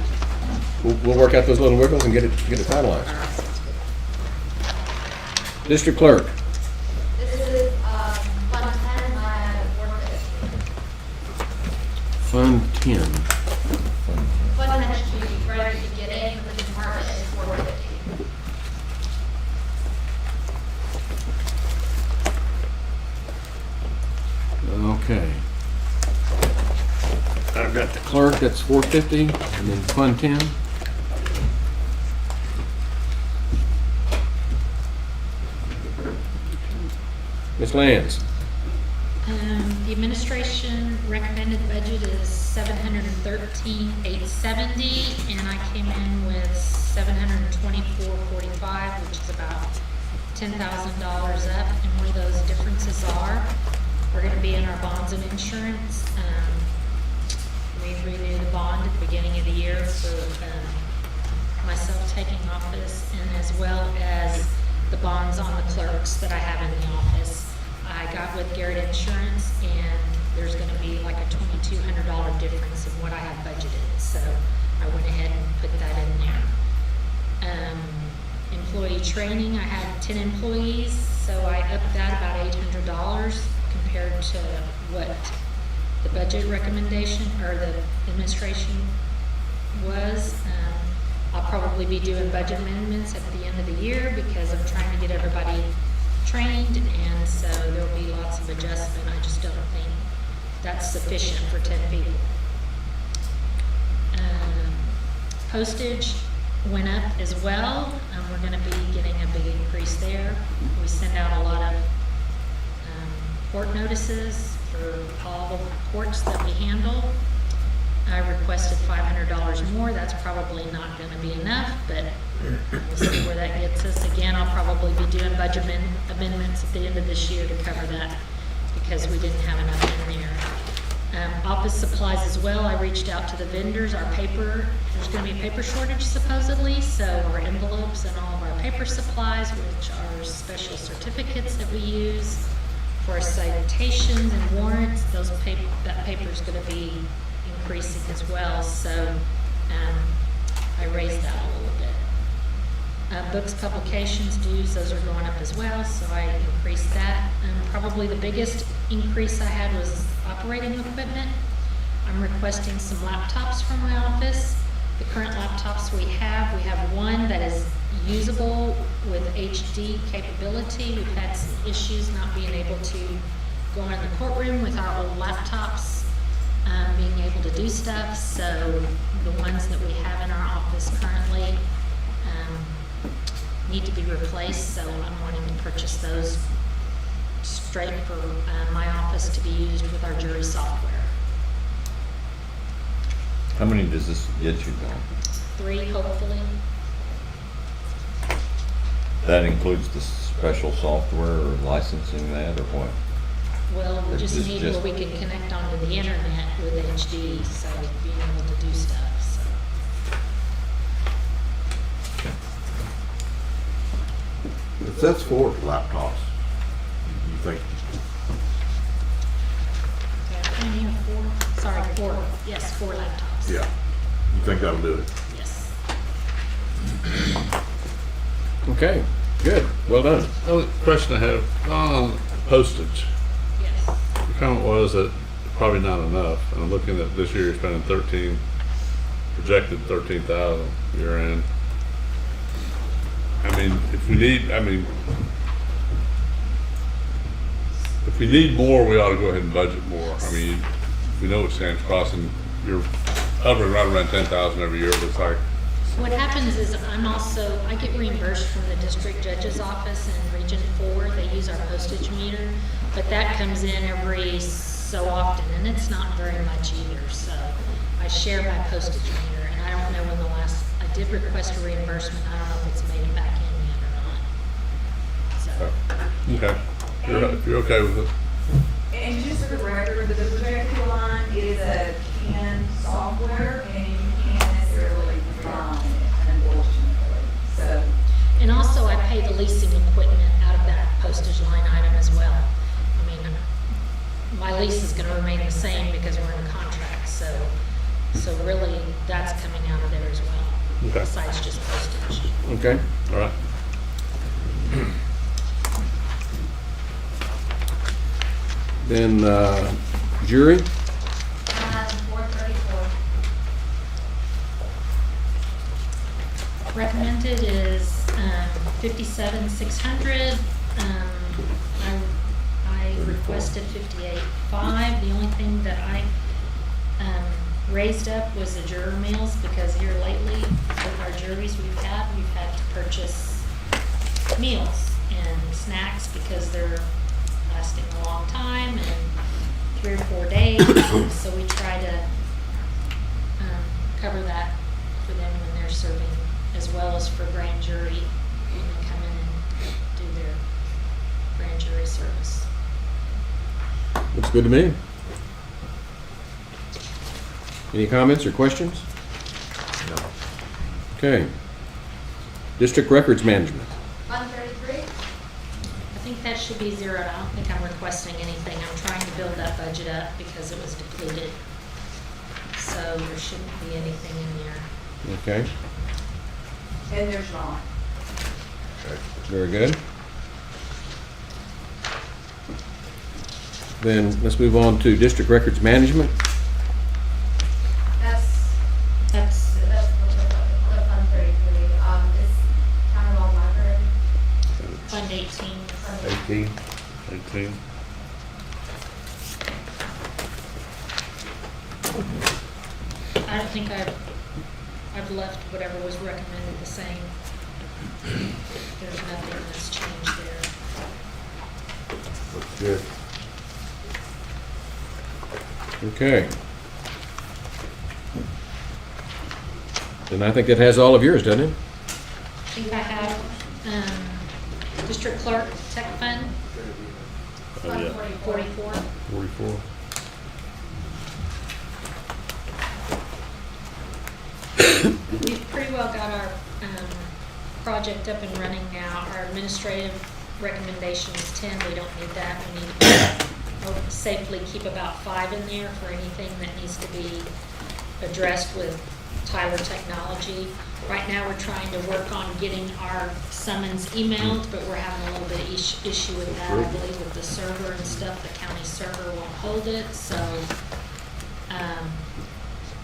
We'll work out those little wiggles and get it finalized. District clerk. This is, Fund 10, I have Fund 10. Fund 10 should be ready to get in, but the department is 450. Okay. I've got the clerk, that's 450, and then Fund 10. Ms. Lands. The administration recommended budget is $713,870, and I came in with $724,45, which is about $10,000 up. And where those differences are going to be in our bonds and insurance. We renewed the bond at the beginning of the year for myself taking office, and as well as the bonds on the clerks that I have in the office. I got with Garrett Insurance, and there's going to be like a $2,200 difference in what I have budgeted, so I went ahead and put that in there. Employee training, I had 10 employees, so I upped that about $800 compared to what the budget recommendation or the administration was. I'll probably be doing budget amendments at the end of the year because I'm trying to get everybody trained, and so there'll be lots of adjustment. I just don't think that's sufficient for 10 people. Postage went up as well. We're going to be getting a big increase there. We send out a lot of court notices for all the courts that we handle. I requested $500 more. That's probably not going to be enough, but we'll see where that gets us. Again, I'll probably be doing budget amendments at the end of this year to cover that because we didn't have enough in there. Office supplies as well. I reached out to the vendors. Our paper, there's going to be a paper shortage supposedly, so our envelopes and all of our paper supplies, which are special certificates that we use for citations and warrants, that paper is going to be increasing as well, so I raised that a little bit. Books, publications, dues, those are going up as well, so I increased that. Probably the biggest increase I had was operating equipment. I'm requesting some laptops from my office. The current laptops we have one that is usable with HD capability. We've had some issues not being able to go in the courtroom with our old laptops, being able to do stuff. So the ones that we have in our office currently need to be replaced. So I'm wanting to purchase those straight for my office to be used with our jury software. How many does this get you, Dawn? 3, hopefully. That includes the special software or licensing that or what? Well, we Or just need where we can connect onto the internet with HD, so being able to do stuff, so. It says 4 laptops. You think, Yeah, and you have 4, sorry, 4, yes, 4 laptops. yeah, you think that'll do it? Yes. Okay, good, well done. Another question I have on postage. Yes. The comment was that probably not enough, and I'm looking at this year, you're spending projected 13,000 year end. I mean, if we need more, we ought to go ahead and budget more. I mean, we know what Sam's Crossing, your hovering right around 10,000 every year, it looks like. What happens is I get reimbursed from the district judge's office in Region 4. They use our postage meter, but that comes in every so often, and it's not very much either. So I share my postage meter, and I don't know when I did request a reimbursement. I don't know if it's made it back in yet or not. So. Okay. You're okay with it? And just for the record, the projected line is a CAN software, and you can't necessarily run it, unfortunately. So, And also, I pay the leasing equipment out of that postage line item as well. I mean, my lease is gonna remain the same because we're in contract, so really, that's coming out of there as well, Okay. besides just postage. Okay. All right. Then, jury, 434. Recommended is 57,600. I requested 58,500. The only thing that I raised up was the juror meals, because here lately, with our juries we've had to purchase meals and snacks because they're lasting a long time and 3 or 4 days. So we try to cover that for them when they're serving, as well as for grand jury when they come in and do their grand jury service. looks good to me. Any comments or questions? No. Okay. District Records Management. 133. I think that should be zeroed. I don't think I'm requesting anything. I'm trying to build that budget up because it was depleted. So there shouldn't be anything in there. Okay, and there's not. very good. Then let's move on to District Records Management. That's the Fund 33. Is County Law Library. Fund 18. 18. I don't think I've left whatever was recommended the same. There's nothing that's changed there. Looks good. Okay. Then I think that has all of yours, doesn't it? I think I have District Clerk Tech Fund. Oh, yeah. 44. 44. We've pretty well got our project up and running now. Our administrative recommendation is 10. We don't need that. We need to safely keep about 5 in there for anything that needs to be addressed with Tyler Technology. Right now, we're trying to work on getting our summons emailed, but we're having a little bit of issue with that, I believe, with the server and stuff. The county server won't hold it, so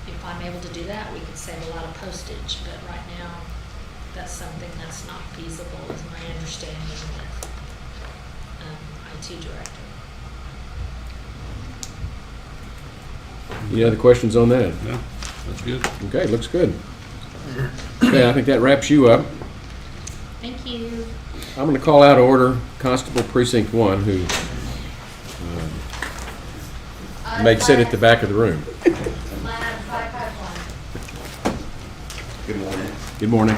if I'm able to do that, we could save a lot of postage, but right now, that's something that's not feasible, is my understanding with IT director. Any other questions on that? No, that's good. Okay, looks good. Okay, I think that wraps you up. Thank you. I'm going to call out of order Constable Precinct 1, who may sit at the back of the room. Line item 551. Good morning. Good morning.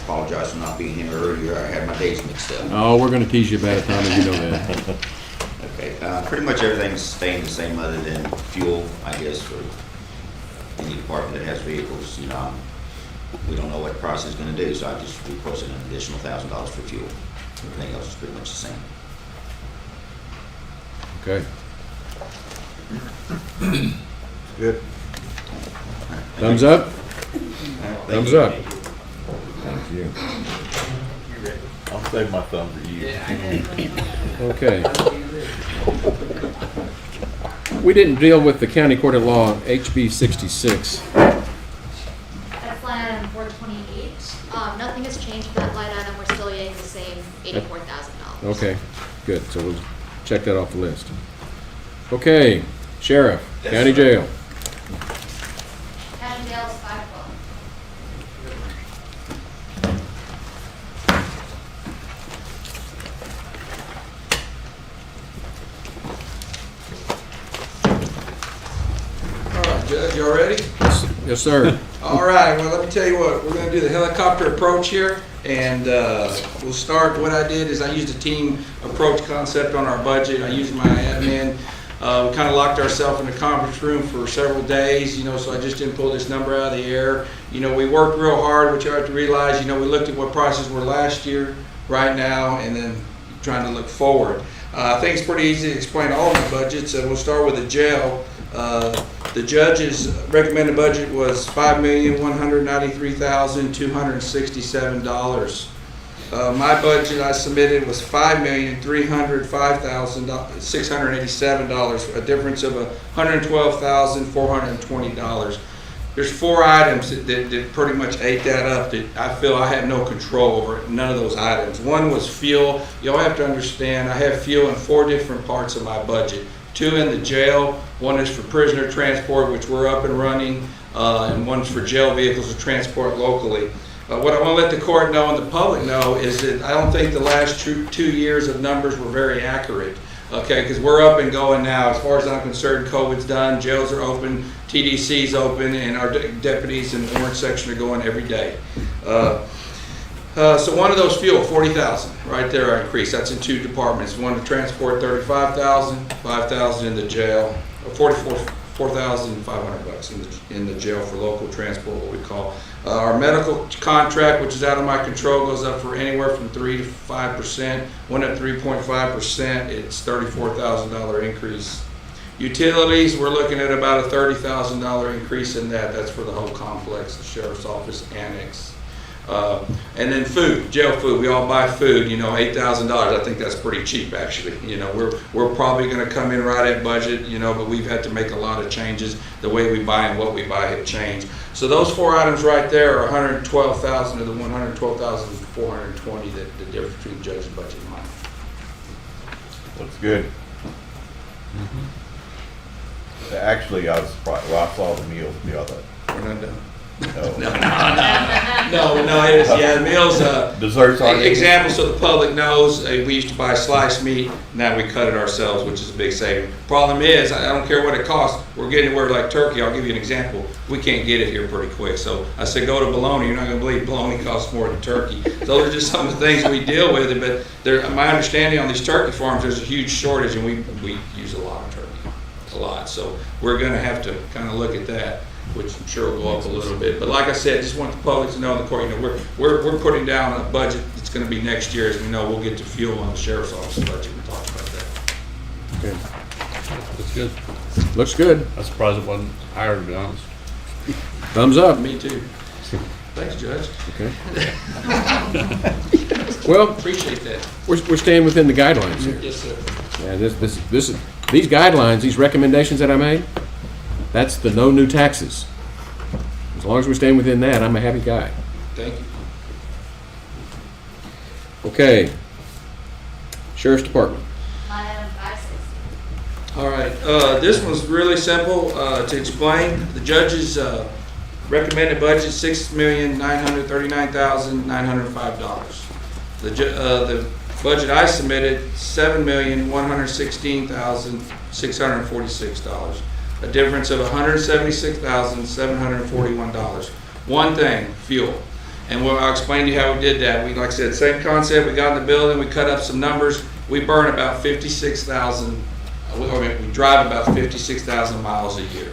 Apologize for not being here earlier. I had my days mixed up. Oh, we're going to tease you about it, Tommy, you know that. Okay, pretty much everything's staying the same other than fuel, I guess, for any department that has vehicles. You know, we don't know what the price is going to do, so I just requested an additional $1,000 for fuel. Everything else is pretty much the same. Okay. Good. Thumbs up? Thank Thumbs you. up. Thank you. I'll save my thumb for you. Okay. We didn't deal with the County Court of Law HB 66. That's line item 428. Nothing has changed for that line item. We're still getting the same $84,000. Okay, good. So we'll check that off the list. Okay, Sheriff, Yes, County sir. Jail. jail's 512. All right, Judge, y'all ready? Yes, sir. All right, well, let me tell you what, we're gonna do the helicopter approach here, and we'll start, what I did is I used a team approach concept on our budget. I used my admin. We kind of locked ourselves in the conference room for several days, so I just didn't pull this number out of the air. We worked real hard, which you have to realize, we looked at what prices were last year, right now, and then trying to look forward. I think it's pretty easy to explain all of the budgets. We'll start with the jail. The judge's recommended budget was $5,193,267. My budget I submitted was $5,305,687, a difference of $112,420. There's 4 items that pretty much ate that up that I feel I have no control over. None of those items. One was fuel. Y'all have to understand I have fuel in 4 different parts of my budget. 2 in the jail, 1 is for prisoner transport, which we're up and running, and 1's for jail vehicles to transport locally. What I want to let the court know and the public know is that I don't think the last 2 years of numbers were very accurate, okay, because we're up and going now. As far as I'm concerned, COVID's done, jails are open, TDC's open, and our deputies in the orange section are going every day. So one of those fuel, 40,000, right there I increased. That's in 2 departments. One to transport, 35,000, 5,000 in the jail, 4,500 bucks in the jail for local transport, what we call. Our medical contract, which is out of my control, goes up for anywhere from 3 to 5%. Went up 3.5%. It's $34,000 increase. Utilities, we're looking at about a $30,000 increase in that. That's for the whole complex, the sheriff's office annex. And then food, jail food. We all buy food, $8,000. I think that's pretty cheap, actually. We're probably going to come in right at budget, but we've had to make a lot of changes. The way we buy and what we buy have changed. So those 4 items right there are $112,000 of the $112,420. The difference between the judge's budget and mine. Looks good. Actually, I was surprised. Well, I saw the meals the other. We're not done. No. No, it is, yeah, meals, Desserts are. example so the public knows, we used to buy sliced meat, now we cut it ourselves, which is a big saving. Problem is, I don't care what it costs, we're getting where like turkey, I'll give you an example, we can't get it here pretty quick. So I said, go to bologna, you're not gonna believe bologna costs more than turkey. Those are just some of the things we deal with, but my understanding on these turkey farms, there's a huge shortage and we use a lot of turkey, a lot. So we're gonna have to kind of look at that, which I'm sure will go up a little bit. But like I said, just want the public to know, the court, we're putting down a budget that's going to be next year. As we know, we'll get to fuel on the sheriff's office budget. We talked about that. Okay. That's good. Looks good. I'm surprised it wasn't higher, to be honest. Thumbs up. Me too. Thanks, Judge. Okay. Well, appreciate that. We're staying within the guidelines here. Yes, sir. Yeah, these guidelines, these recommendations that I made, that's the no new taxes. As long as we're staying within that, I'm a happy guy. Thank you. Okay. Sheriff's Department. Line item 560. All right. This one's really simple to explain. The judge's recommended budget $6,939,905. The budget I submitted $7,116,646. A difference of $176,741. One thing, fuel. And I'll explain to you how we did that. Like I said, same concept. We got in the building, we cut up some numbers. We burn about 56,000, we drive about 56,000 miles a year.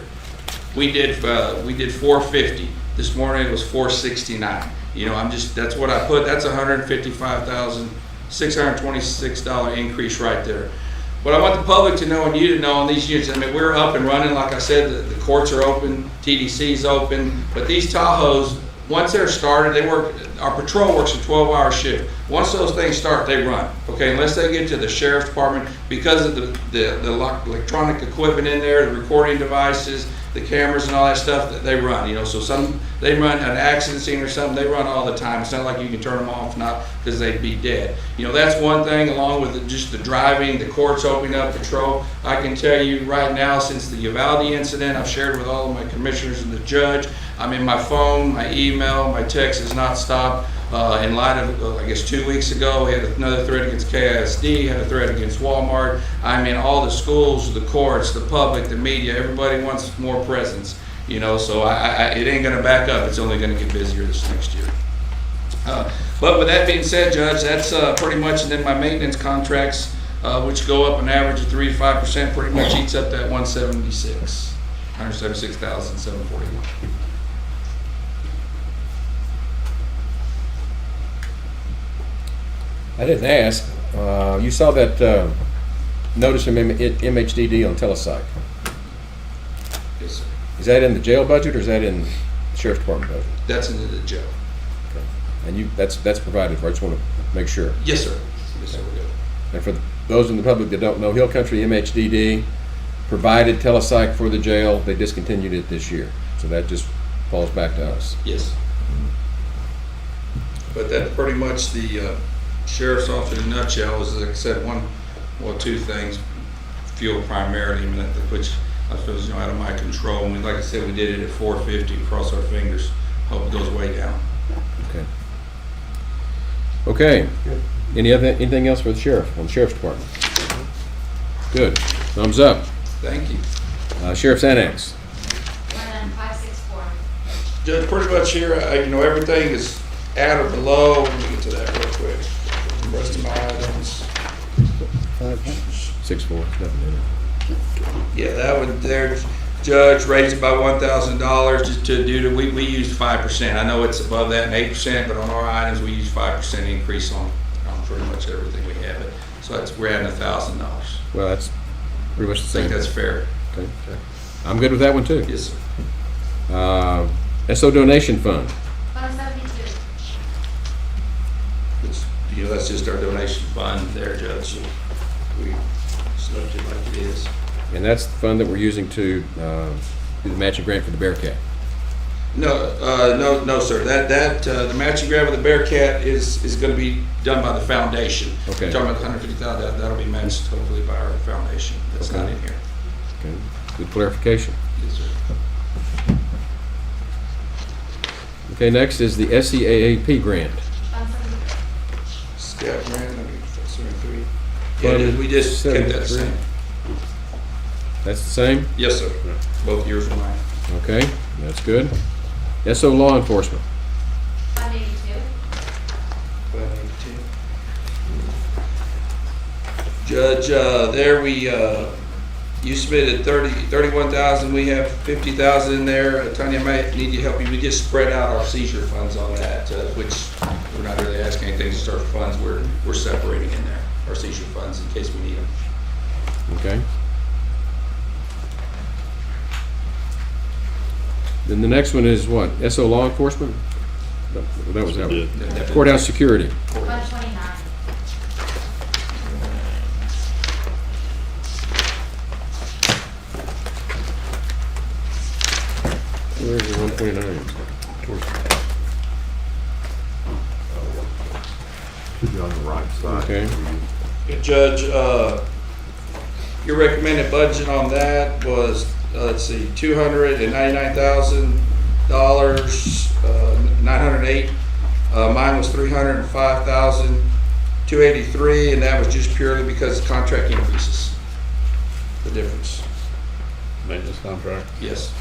We did 450. This morning it was 469. That's what I put. That's $155,626 increase right there. What I want the public to know and you to know on these units, we're up and running. Like I said, the courts are open, TDC's open, but these Tahoes, once they're started, our patrol works a 12-hour shift. Once those things start, they run, okay? Unless they get to the sheriff's department, because of the electronic equipment in there, the recording devices, the cameras and all that stuff that they run, so they run an accident scene or something, they run all the time. It's not like you can turn them off, not because they'd be dead. That's one thing, along with just the driving, the courts opening up patrol. I can tell you right now, since the Uvalde incident, I've shared with all of my commissioners and the judge, I mean, my phone, my email, my text has not stopped. In light of, I guess 2 weeks ago, we had another threat against KISD, had a threat against Walmart. I mean, all the schools, the courts, the public, the media, everybody wants more presence, so it ain't gonna back up. It's only gonna get busier this next year. But with that being said, Judge, that's pretty much, and then my maintenance contracts, which go up an average of 3 to 5%, pretty much eats up that 176,741. I didn't ask, you saw that notice from MHDD on Telepsych. Yes, sir. Is that in the jail budget or is that in the Sheriff's Department budget? That's in the jail. Okay. And that's provided for, I just want to make sure. Yes, sir. Yes, sir, we're good. And for those in the public that don't know, Hill Country MHDD provided Telepsych for the jail. They discontinued it this year. So that just falls back to us. Yes. But that's pretty much the sheriff's office in a nutshell. Is, like I said, two things. Fuel primarily, which I suppose out of my control. And like I said, we did it at 450. Cross our fingers. Hope it goes way down. Okay. Okay. Anything else for the sheriff on the sheriff's department? Good. Thumbs up. Thank you. Sheriff's Annex. 564. Judge, pretty much here, everything is at or below. Let me get to that real quick. The rest of my items. 6-4. Nothing in it. Yeah, that would, their judge raised it by $1,000 just due to, we used 5%. I know it's above that and 8%, but on our items, we use 5% increase on pretty much everything we have it. So we're adding $1,000. Well, that's pretty much the I same. think that's fair. Okay. I'm good with that one too. Yes, sir. SO donation fund. 172. That's just our donation fund there, Judge. We left it like it is. And that's the fund that we're using to do the matching grant for the Bearcat. No, sir. The matching grant with the Bearcat is going to be done by the foundation. Okay. Talking about $150,000, that'll be matched hopefully by our foundation. That's not in here. Okay. Good clarification. Yes, sir. Okay, next is the SEAAP grant. Scout grant, 73. Yeah, we just kept that same. That's the same? Yes, sir. Both years are mine. Okay, that's good. SO law enforcement. 182. Judge, there you submitted 31,000. We have 50,000 in there. Tanya, I might need to help you. We just spread out our seizure funds on that, which we're not really asking anything. Just our funds we're separating in there, our seizure funds in case we need them. Okay. Then the next one is what? SO law enforcement? That was that one. Courthouse security. 129. Where's the 129? Should be on the right side. Okay. Judge, your recommended budget on that was, let's see, $299,000, 908. Mine was $305,283, and that was just purely because of contract increases. The difference. Maintenance contract? Yes.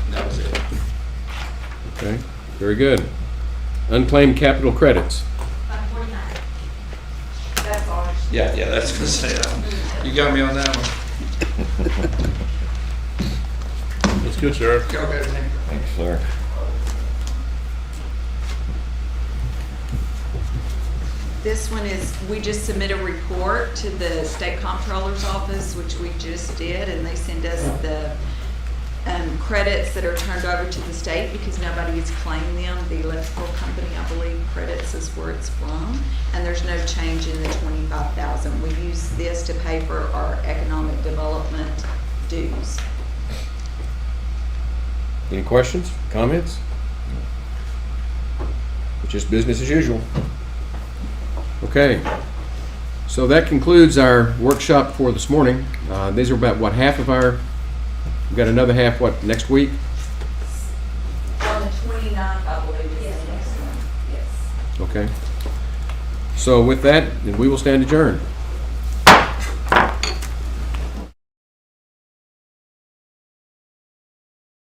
And that was it. Okay, very good. Unclaimed capital credits. 149. That's ours. Yeah, that's gonna say that one. You got me on that one. That's good, Sheriff. Go ahead, Nick. Thanks, sir. This one is, we just submit a report to the state comptroller's office, which we just did, and they send us the credits that are turned over to the state because nobody is claiming them. The electrical company, I believe, credits is where it's from, and there's no change in the 25,000. We use this to pay for our economic development dues. Any questions, comments? It's just business as usual. Okay. So that concludes our workshop for this morning. These are about, what, half of our, we've got another half, what, next week? On the 29th, I believe, is the next one, yes. Okay. So with that, then we will stand adjourned.